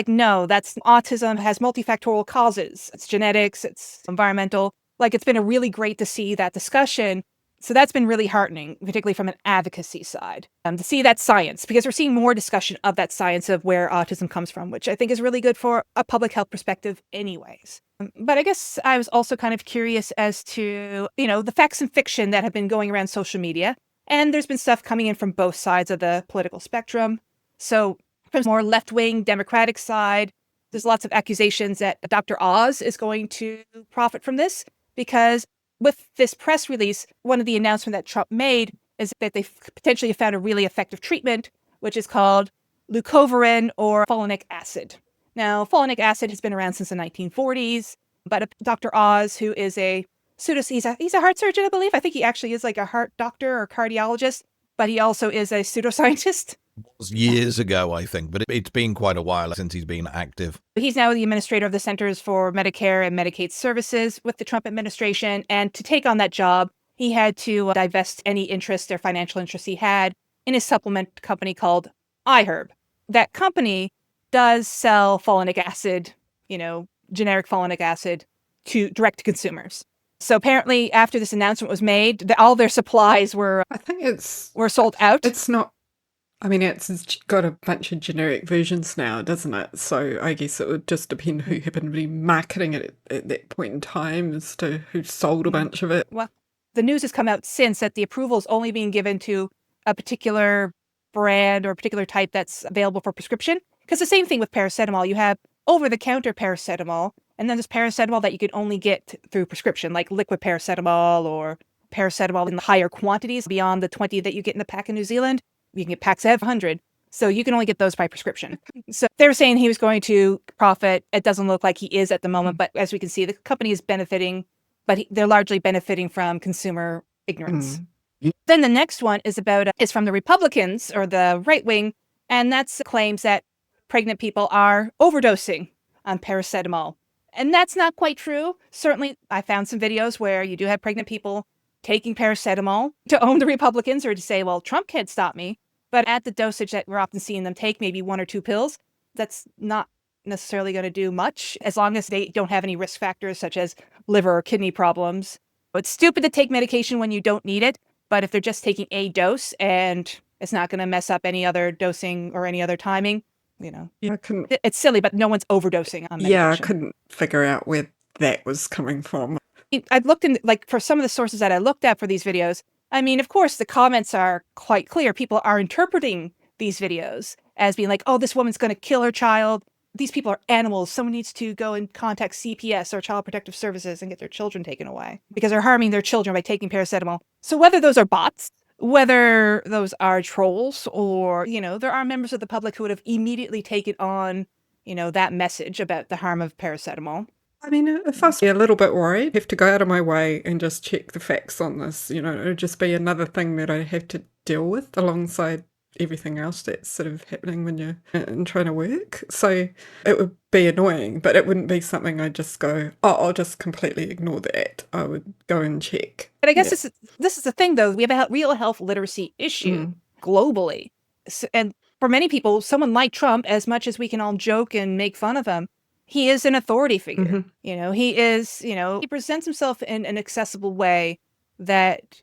no, that's autism has multifactorial causes. It's genetics, it's environmental. It's been really great to see that discussion. So that's been really heartening, particularly from an advocacy side, to see that science, because we're seeing more discussion of that science of where autism comes from, which I think is really good for a public health perspective anyways. But I guess I was also kind of curious as to, the facts and fiction that have been going around social media. And there's been stuff coming in from both sides of the political spectrum. So from more left-wing Democratic side, there's lots of accusations that Dr. Oz is going to profit from this because with this press release, one of the announcements that Trump made is that they potentially found a really effective treatment, which is called leucovorin or folinic acid. Now, folinic acid has been around since the 1940s, but Dr. Oz, who is he's a heart surgeon, I believe. I think he actually is a heart doctor or cardiologist, but he also is a pseudoscientist. It was years ago, I think, but it's been quite a while since he's been active. He's now the administrator of the Centers for Medicare and Medicaid Services with the Trump administration. And to take on that job, he had to divest any interest or financial interest he had in his supplement company called iHerb. That company does sell folinic acid, generic folinic acid direct to consumers. So apparently after this announcement was made, all their supplies were sold out. It's got a bunch of generic versions now, doesn't it? So I guess it would just depend who happened to be marketing it at that point in time as to who sold a bunch of it. Well, the news has come out since that the approval is only being given to a particular brand or a particular type that's available for prescription. Because the same thing with paracetamol, you have over-the-counter paracetamol, and then there's paracetamol that you could only get through prescription, like liquid paracetamol or paracetamol in the higher quantities beyond the 20 that you get in the pack in New Zealand. You can get packs of 100. So you can only get those by prescription. So they were saying he was going to profit. It doesn't look like he is at the moment. But as we can see, the company is benefiting, but they're largely benefiting from consumer ignorance. Then the next one is from the Republicans or the right wing. And that's claims that pregnant people are overdosing on paracetamol. And that's not quite true. Certainly, I found some videos where you do have pregnant people taking paracetamol to own the Republicans or to say, well, Trump can't stop me. But at the dosage that we're often seeing them take, maybe 1 or 2 pills, that's not necessarily going to do much as long as they don't have any risk factors such as liver or kidney problems. It's stupid to take medication when you don't need it. But if they're just taking a dose and it's not going to mess up any other dosing or any other timing, Yeah, it's silly, but no one's overdosing on medication. Yeah, I couldn't figure out where that was coming from. I've looked in, like, for some of the sources that I looked at for these videos, I mean, of course, the comments are quite clear. People are interpreting these videos as being like, oh, this woman's going to kill her child. These people are animals. Someone needs to go and contact CPS or Child Protective Services and get their children taken away because they're harming their children by taking paracetamol. So whether those are bots, whether those are trolls, or, there are members of the public who would have immediately taken on, that message about the harm of paracetamol. I mean, if I was a little bit worried, I'd have to go out of my way and just check the facts on this. It would just be another thing that I have to deal with alongside everything else that's sort of happening when you're trying to work. So it would be annoying, but it wouldn't be something I'd just go, oh, I'll just completely ignore that. I would go and check. But I guess this is the thing, though. We have a real health literacy issue globally. And for many people, someone like Trump, as much as we can all joke and make fun of him, he is an authority figure. He is, he presents himself in an accessible way that,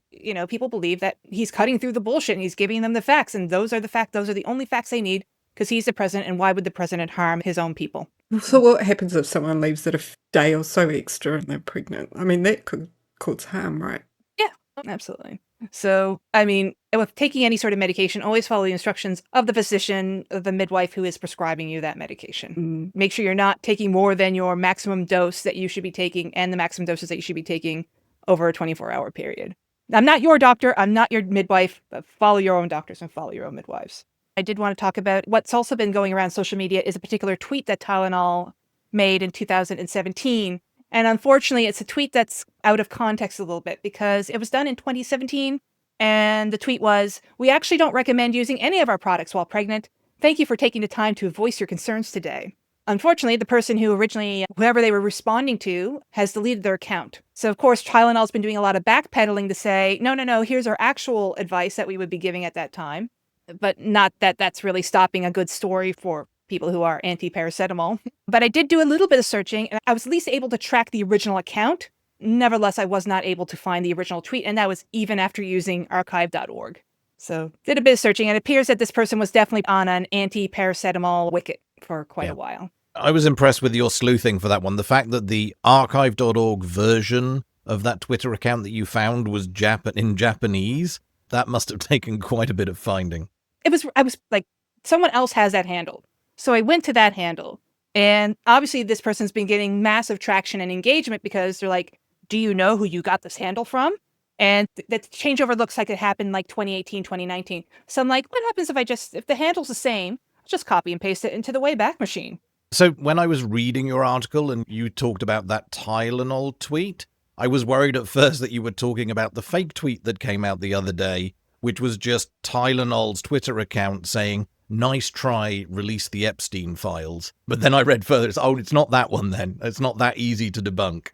people believe that he's cutting through the bullshit and he's giving them the facts. And those are the only facts they need because he's the president. And why would the president harm his own people? So what happens if someone leaves it a day or so extra and they're pregnant? I mean, that could cause harm, right? Yeah, absolutely. So, I mean, with taking any sort of medication, always follow the instructions of the physician, of the midwife who is prescribing you that medication. Make sure you're not taking more than your maximum dose that you should be taking and the maximum doses that you should be taking over a 24-hour period. I'm not your doctor. I'm not your midwife, but follow your own doctors and follow your own midwives. I did want to talk about what's also been going around social media is a particular tweet that Tylenol made in 2017. And unfortunately, it's a tweet that's out of context a little bit because it was done in 2017. And the tweet was, "We actually don't recommend using any of our products while pregnant. Thank you for taking the time to voice your concerns today." Unfortunately, the person whoever they were responding to, has deleted their account. So, of course, Tylenol's been doing a lot of backpedaling to say, no, here's our actual advice that we would be giving at that time. But not that that's really stopping a good story for people who are anti-paracetamol. But I did do a little bit of searching, and I was at least able to track the original account. Nevertheless, I was not able to find the original tweet, and that was even after using archive.org. So did a bit of searching, and it appears that this person was definitely on an anti-paracetamol wicket for quite a while. I was impressed with your sleuthing for that one. The fact that the archive.org version of that Twitter account that you found was in Japanese, that must have taken quite a bit of finding. I was like, someone else has that handle. So I went to that handle, and obviously this person's been getting massive traction and engagement because they're like, do you know who you got this handle from? And that changeover looks like it happened like 2018, 2019. So I'm like, what happens if the handle's the same, I'll just copy and paste it into the Wayback Machine. So when I was reading your article and you talked about that Tylenol tweet, I was worried at first that you were talking about the fake tweet that came out the other day, which was just Tylenol's Twitter account saying, "Nice try, release the Epstein files." But then I read further, it's not that one then. It's not that easy to debunk.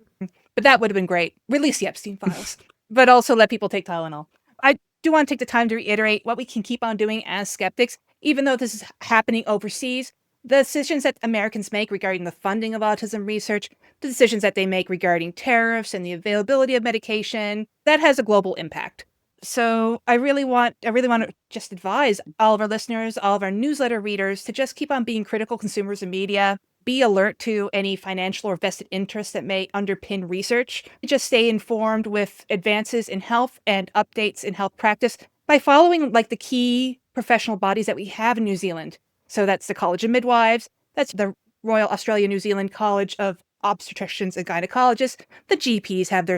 But that would have been great. Release the Epstein files. But also let people take Tylenol. I do want to take the time to reiterate what we can keep on doing as skeptics, even though this is happening overseas. The decisions that Americans make regarding the funding of autism research, the decisions that they make regarding tariffs and the availability of medication, that has a global impact. So I really want to just advise all of our listeners, all of our newsletter readers to just keep on being critical consumers of media, be alert to any financial or vested interests that may underpin research, just stay informed with advances in health and updates in health practice by following like the key professional bodies that we have in New Zealand. So that's the College of Midwives, that's the Royal Australia-New Zealand College of Obstetricians and Gynecologists. The GPs have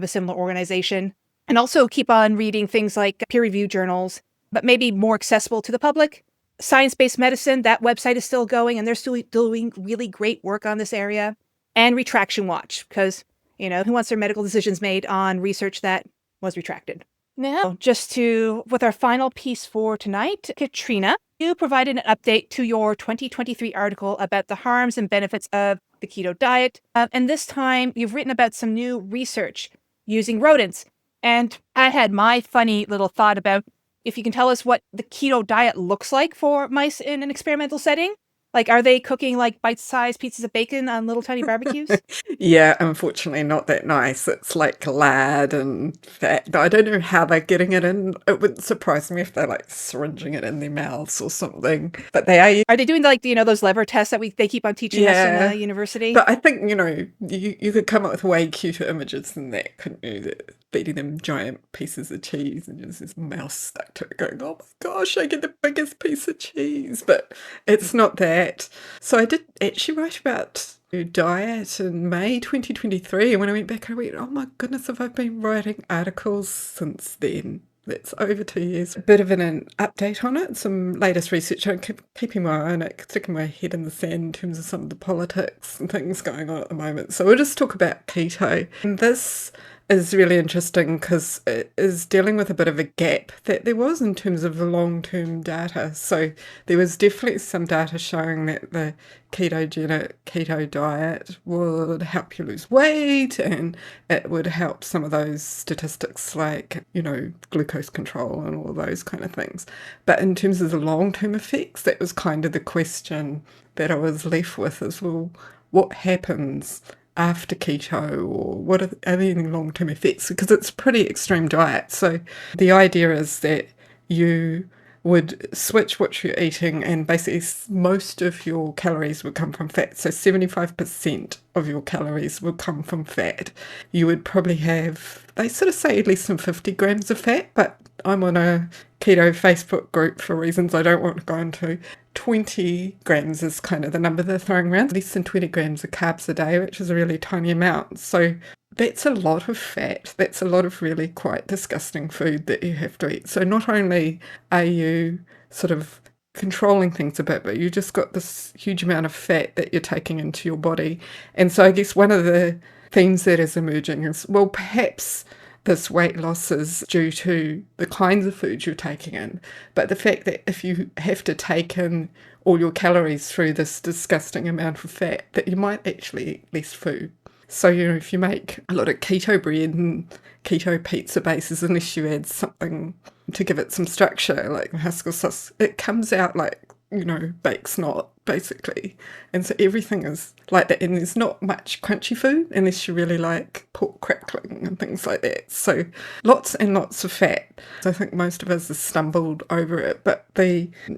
a similar organization. And also keep on reading things like peer-reviewed journals, but maybe more accessible to the public. Science-Based Medicine, that website is still going, and they're still doing really great work on this area. And Retraction Watch, because, who wants their medical decisions made on research that was retracted? Now, with our final piece for tonight, Katrina, you provided an update to your 2023 article about the harms and benefits of the keto diet. And this time, you've written about some new research using rodents. And I had my funny little thought about if you can tell us what the keto diet looks like for mice in an experimental setting. Like, are they cooking like bite-sized pieces of bacon on little tiny barbecues? Yeah, unfortunately not that nice. It's like lard and fat. But I don't know how they're getting it in. It wouldn't surprise me if they're like syringing it in their mouths or something. But they are, Are they doing like, those lever tests that they keep on teaching us in yeah. university? But I think, you could come up with way cuter images than that, couldn't you? Feeding them giant pieces of cheese and just this mouse stuck to it going, oh my gosh, I get the biggest piece of cheese. But it's not that. So I did actually write about diet in May 2023. And when I went back, I went, oh my goodness, have I been writing articles since then? That's over 2 years. A bit of an update on it, some latest research. I'm keeping my eye on it, sticking my head in the sand in terms of some of the politics and things going on at the moment. So we'll just talk about keto. And this is really interesting because it is dealing with a bit of a gap that there was in terms of long-term data. So there was definitely some data showing that the ketogenic keto diet would help you lose weight, and it would help some of those statistics like, glucose control and all those kind of things. But in terms of the long-term effects, that was kind of the question that I was left with is, well, what happens after keto, or what are there any long-term effects? Because it's a pretty extreme diet. So the idea is that you would switch what you're eating, and basically most of your calories would come from fat. So 75% of your calories would come from fat. You would probably have, they sort of say less than 50 grams of fat, but I'm on a keto Facebook group for reasons I don't want to go into. 20 grams is kind of the number they're throwing around. Less than 20 grams of carbs a day, which is a really tiny amount. So that's a lot of fat. That's a lot of really quite disgusting food that you have to eat. So not only are you sort of controlling things a bit, but you just got this huge amount of fat that you're taking into your body. And so I guess one of the themes that is emerging is, well, perhaps this weight loss is due to the kinds of foods you're taking in, but the fact that if you have to take in all your calories through this disgusting amount of fat, that you might actually eat less food. So, if you make a lot of keto bread and keto pizza bases, unless you add something to give it some structure, like Haskell sauce, it comes out like, baked snot, basically. And so everything is like that. And there's not much crunchy food unless you really like pork crackling and things like that. So lots and lots of fat. So I think most of us have stumbled over it. But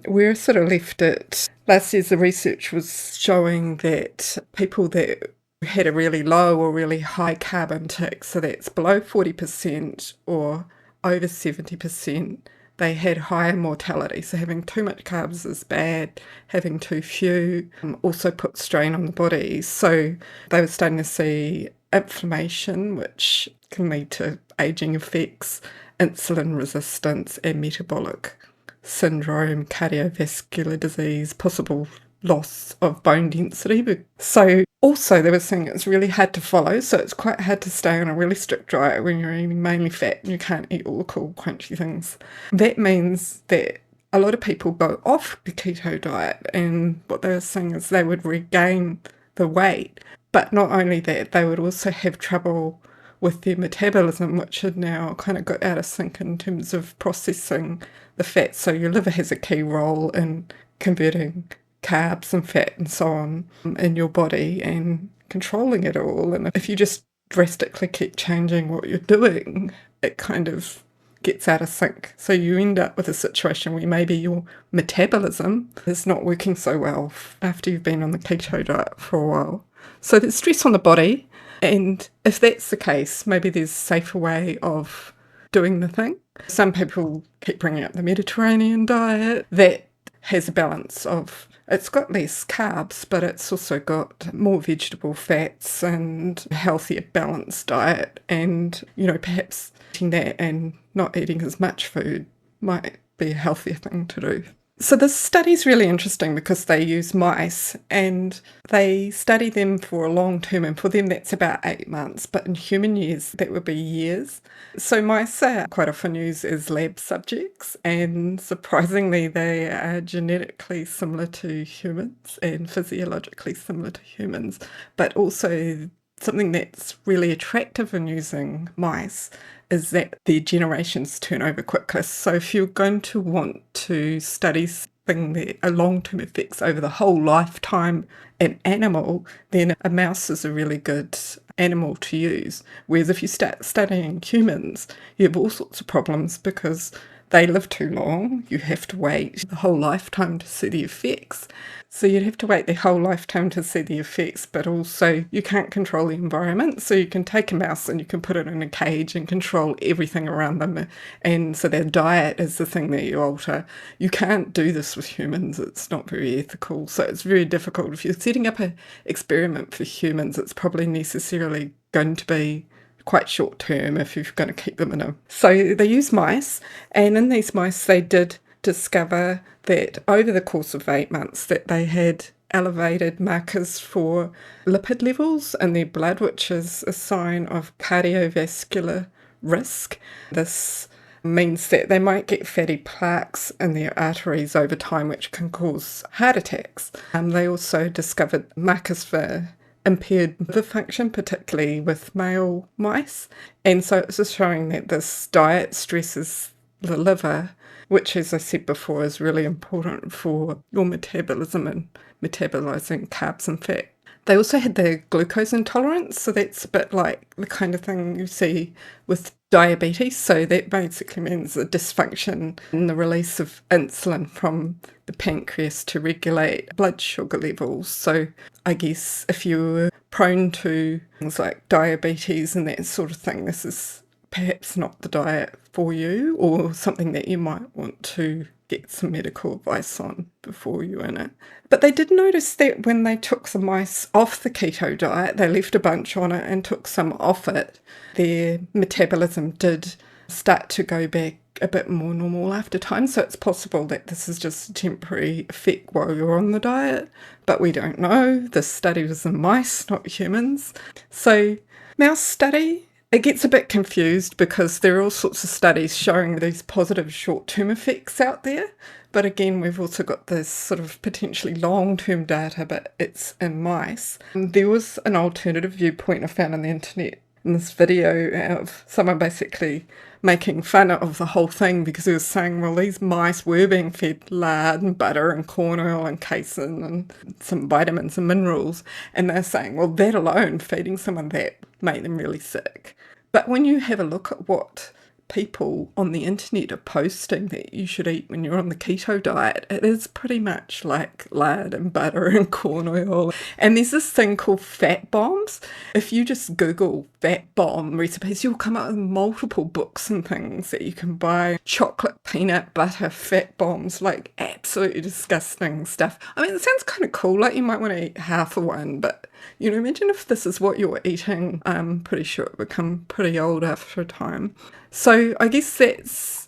we're sort of left at, last year's the research was showing that people that had a really low or really high carb intake, so that's below 40% or over 70%, they had higher mortality. So having too much carbs is bad, having too few also puts strain on the body. So they were starting to see inflammation, which can lead to aging effects, insulin resistance and metabolic syndrome, cardiovascular disease, possible loss of bone density. So also they were saying it's really hard to follow, so it's quite hard to stay on a really strict diet when you're eating mainly fat and you can't eat all the cool crunchy things. That means that a lot of people go off the keto diet, and what they were saying is they would regain the weight, but not only that, they would also have trouble with their metabolism, which had now kind of got out of sync in terms of processing the fat. So your liver has a key role in converting carbs and fat and so on in your body and controlling it all. And if you just drastically keep changing what you're doing, it kind of gets out of sync. So you end up with a situation where maybe your metabolism is not working so well after you've been on the keto diet for a while. So there's stress on the body. And if that's the case, maybe there's a safer way of doing the thing. Some people keep bringing up the Mediterranean diet. That has a balance of, it's got less carbs, but it's also got more vegetable fats and a healthier balanced diet. And, perhaps eating that and not eating as much food might be a healthier thing to do. So this study's really interesting because they use mice and they study them for a long term, and for them that's about 8 months, but in human years that would be years. So mice are quite often used as lab subjects, and surprisingly they are genetically similar to humans and physiologically similar to humans, but also something that's really attractive in using mice is that their generations turn over quicker. So if you're going to want to study thing there are long-term effects over the whole lifetime an animal, then a mouse is a really good animal to use. Whereas if you start studying humans, you have all sorts of problems because they live too long. You have to wait the whole lifetime to see the effects. So you'd have to wait the whole lifetime to see the effects, but also you can't control the environment. So you can take a mouse and you can put it in a cage and control everything around them. And so their diet is the thing that you alter. You can't do this with humans. It's not very ethical. So it's very difficult. If you're setting up an experiment for humans, it's probably necessarily going to be quite short term if you're going to keep them in a... So they use mice, and in these mice they did discover that over the course of 8 months that they had elevated markers for lipid levels in their blood, which is a sign of cardiovascular risk. This means that they might get fatty plaques in their arteries over time, which can cause heart attacks. They also discovered markers for impaired liver function, particularly with male mice. And so it's just showing that this diet stresses the liver, which, as I said before, is really important for your metabolism and metabolizing carbs and fat. They also had the glucose intolerance, so that's a bit like the kind of thing you see with diabetes. So that basically means a dysfunction in the release of insulin from the pancreas to regulate blood sugar levels. So I guess if you're prone to things like diabetes and that sort of thing, this is perhaps not the diet for you, or something that you might want to get some medical advice on before you're in it. But they did notice that when they took the mice off the keto diet, they left a bunch on it and took some off it, their metabolism did start to go back a bit more normal after time. So it's possible that this is just a temporary effect while you're on the diet, but we don't know. This study was in mice, not humans. So mouse study, it gets a bit confused because there are all sorts of studies showing these positive short-term effects out there. But again, we've also got this sort of potentially long-term data, but it's in mice. There was an alternative viewpoint I found on the internet in this video of someone basically making fun of the whole thing because he was saying, well, these mice were being fed lard and butter and corn oil and casein and some vitamins and minerals. And they're saying, well, that alone, feeding someone that made them really sick. But when you have a look at what people on the internet are posting that you should eat when you're on the keto diet, it is pretty much like lard and butter and corn oil. And there's this thing called fat bombs. If you just Google fat bomb recipes, you'll come up with multiple books and things that you can buy. Chocolate, peanut butter, fat bombs, like absolutely disgusting stuff. I mean, it sounds kind of cool, like you might want to eat half of one, but you know, imagine if this is what you're eating. I'm pretty sure it become pretty old after a time. So I guess that's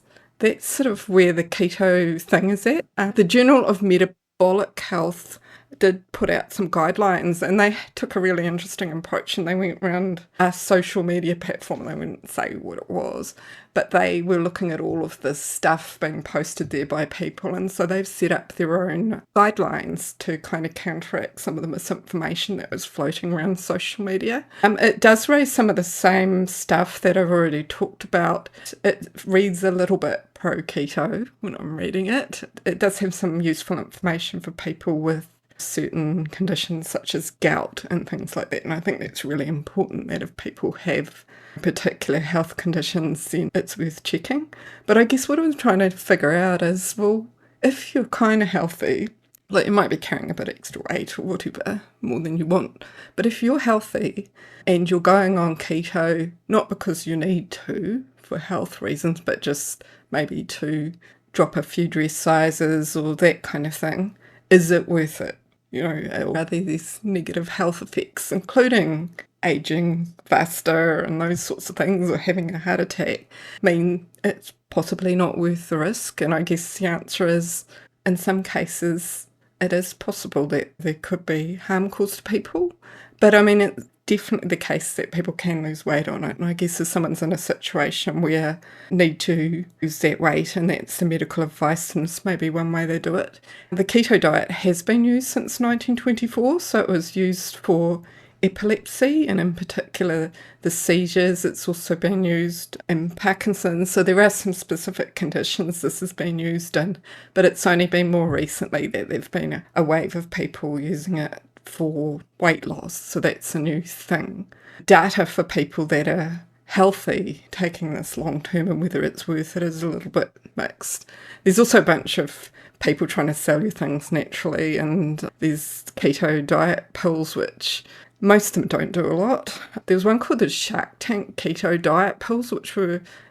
sort of where the keto thing is at. The Journal of Metabolic Health did put out some guidelines, and they took a really interesting approach, and they went around a social media platform. They wouldn't say what it was, but they were looking at all of this stuff being posted there by people, and so they've set up their own guidelines to kind of counteract some of the misinformation that was floating around social media. It does raise some of the same stuff that I've already talked about. It reads a little bit pro-keto when I'm reading it. It does have some useful information for people with certain conditions such as gout and things like that, and I think that's really important that if people have particular health conditions then it's worth checking. But I guess what I was trying to figure out is, well, if you're kind of healthy, like you might be carrying a bit extra weight or whatever, more than you want, but if you're healthy and you're going on keto not because you need to for health reasons, but just maybe to drop a few dress sizes or that kind of thing, is it worth it? You know, are there these negative health effects, including aging faster and those sorts of things, or having a heart attack, mean it's possibly not worth the risk? And I guess the answer is, in some cases, it is possible that there could be harm caused to people. But I mean, it's definitely the case that people can lose weight on it. And I guess if someone's in a situation where need to lose that weight and that's the medical advice, and this may be one way they do it. The keto diet has been used since 1924, so it was used for epilepsy, and in particular the seizures. It's also been used in Parkinson's. So there are some specific conditions this has been used in, but it's only been more recently that there've been a wave of people using it for weight loss. So that's a new thing. Data for people that are healthy taking this long term and whether it's worth it is a little bit mixed. There's also a bunch of people trying to sell you things naturally, and there's keto diet pills, which most of them don't do a lot. There was one called the Shark Tank keto diet pills,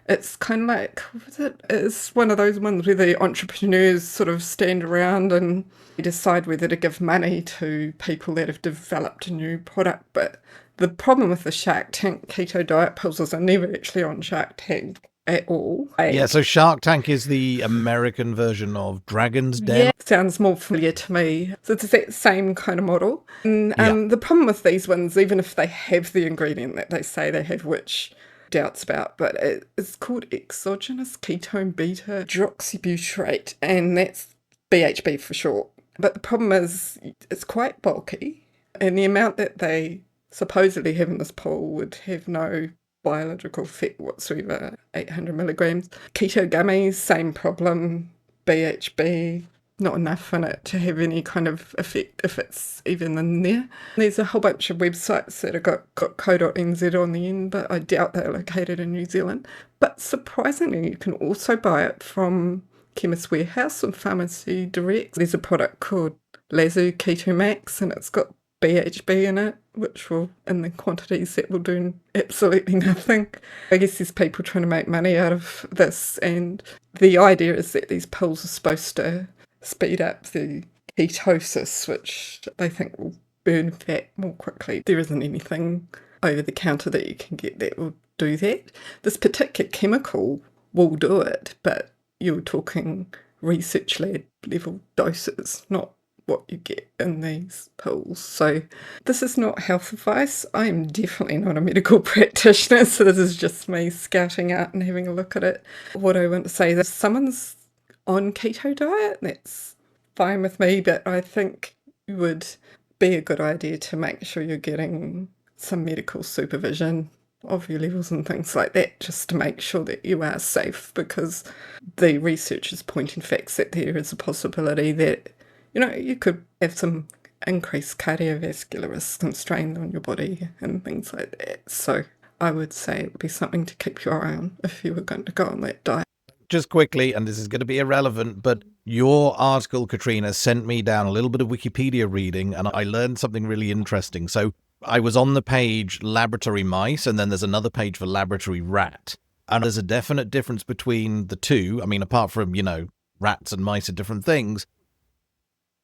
it's kind of like, it's one of those ones where the entrepreneurs sort of stand around and decide whether to give money to people that have developed a new product. But the problem with the Shark Tank keto diet pills is they're never actually on Shark Tank at all. Yeah, so Shark Tank is the American version of Dragon's Den. Yeah, sounds more familiar to me. So it's that same kind of model. And the problem with these ones, even if they have the ingredient that they say they have, which doubts about, but it's called exogenous ketone beta hydroxybutyrate, and that's BHB for short. But the problem is it's quite bulky, and the amount that they supposedly have in this pill would have no biological effect whatsoever, 800 milligrams. Keto gummies, same problem, BHB, not enough in it to have any kind of effect if it's even in there. There's a whole bunch of websites that have got .co.nz on the end, but I doubt they're located in New Zealand. But surprisingly, you can also buy it from Chemist Warehouse and Pharmacy Direct. There's a product called Lazu Keto Max, and it's got BHB in it, which will, in the quantities that will do absolutely nothing. I guess there's people trying to make money out of this, and the idea is that these pills are supposed to speed up the ketosis, which they think will burn fat more quickly. There isn't anything over the counter that you can get that will do that. This particular chemical will do it, but you're talking research lab level doses, not what you get in these pills. So this is not health advice. I am definitely not a medical practitioner, so this is just me scouting out and having a look at it. What I want to say is if someone's on keto diet, that's fine with me, but I think it would be a good idea to make sure you're getting some medical supervision of your levels and things like that, just to make sure that you are safe, because the research is pointing facts that there is a possibility that you could have some increased cardiovascular risk and strain on your body and things like that. So I would say it would be something to keep your eye on if you were going to go on that diet. Just quickly, and this is going to be irrelevant, but your article, Katrina, sent me down a little bit of Wikipedia reading, and I learned something really interesting. So I was on the page laboratory mice, and then there's another page for laboratory rat. And there's a definite difference between the two. I mean, apart from, rats and mice are different things.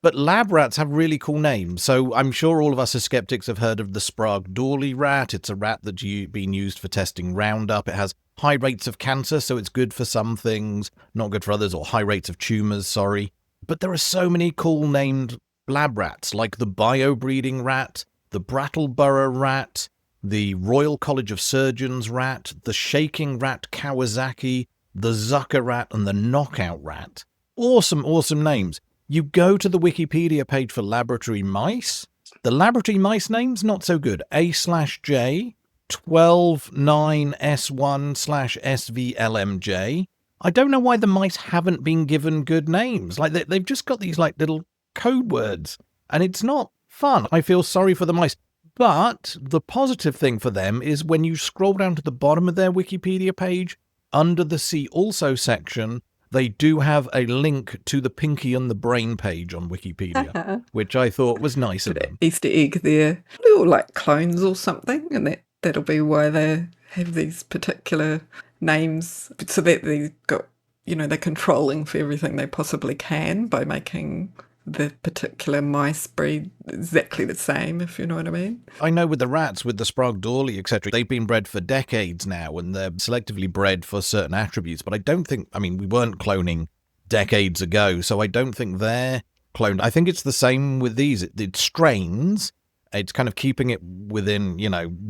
But lab rats have really cool names. So I'm sure all of us as skeptics have heard of the Sprague-Dawley rat. It's a rat that's been used for testing Roundup. It has high rates of cancer, so it's good for some things, not good for others, or high rates of tumours, sorry. But there are so many cool named lab rats, like the biobreeding rat, the Brattleboro rat, the Royal College of Surgeons rat, the shaking rat Kawasaki, the Zucker rat, and the knockout rat. Awesome, awesome names. You go to the Wikipedia page for laboratory mice. The laboratory mice names, not so good. A/J, 129S1/SVLMJ. I don't know why the mice haven't been given good names. Like they've just got these like little code words, and it's not fun. I feel sorry for the mice. But the positive thing for them is when you scroll down to the bottom of their Wikipedia page, under the See Also section, they do have a link to the Pinky and the Brain page on Wikipedia, which I thought was nice of them. Easter egg there. They're all like clones or something, and that'll be why they have these particular names, so that they've got, they're controlling for everything they possibly can by making the particular mice breed exactly the same, if you know what I mean. I know with the rats, with the Sprague-Dawley, etc., they've been bred for decades now, and they're selectively bred for certain attributes. But I don't think, we weren't cloning decades ago, so I don't think they're cloned. I think it's the same with these. It strains. It's kind of keeping it within,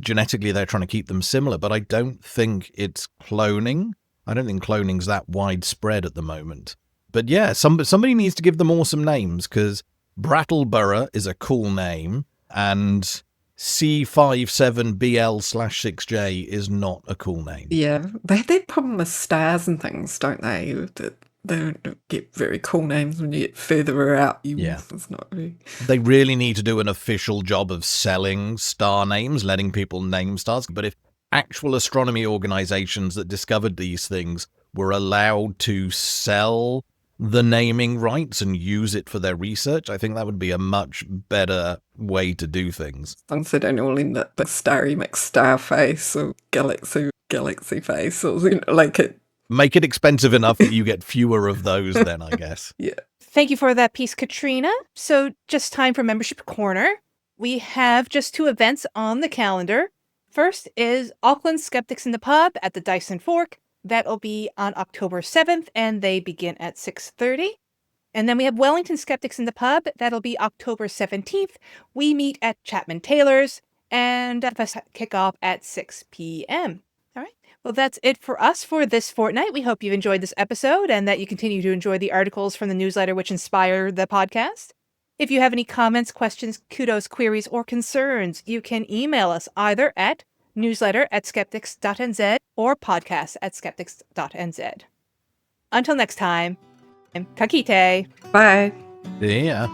genetically they're trying to keep them similar, but I don't think it's cloning. I don't think cloning's that widespread at the moment. But yeah, somebody needs to give them awesome names, because Brattleboro is a cool name, and C57BL/6J is not a cool name. Yeah, they have that problem with stars and things, don't they? That they don't get very cool names when you get further out. It's not very... They really need to do an official job of selling star names, letting people name stars. But if actual astronomy organizations that discovered these things were allowed to sell the naming rights and use it for their research, I think that would be a much better way to do things. As long as they don't all end up with Starry McStar face or Galaxy face, or like it. Make it expensive enough that you get fewer of those then, I guess. Yeah. Thank you for that piece, Katrina. So just time for Membership Corner. We have just 2 events on the calendar. First is Auckland Skeptics in the Pub at the Dyson Fork. That'll be on October 7th, and they begin at 6:30. And then we have Wellington Skeptics in the Pub. That'll be October 17th. We meet at Chapman Taylor's, and that fest kick off at 6 p.m. All right. Well, that's it for us for this fortnight. We hope you've enjoyed this episode and that you continue to enjoy the articles from the newsletter which inspire the podcast. If you have any comments, questions, kudos, queries, or concerns, you can email us either at newsletter@skeptics.nz or podcast@skeptics.nz. Until next time, I'm Kakite. Bye. Yeah.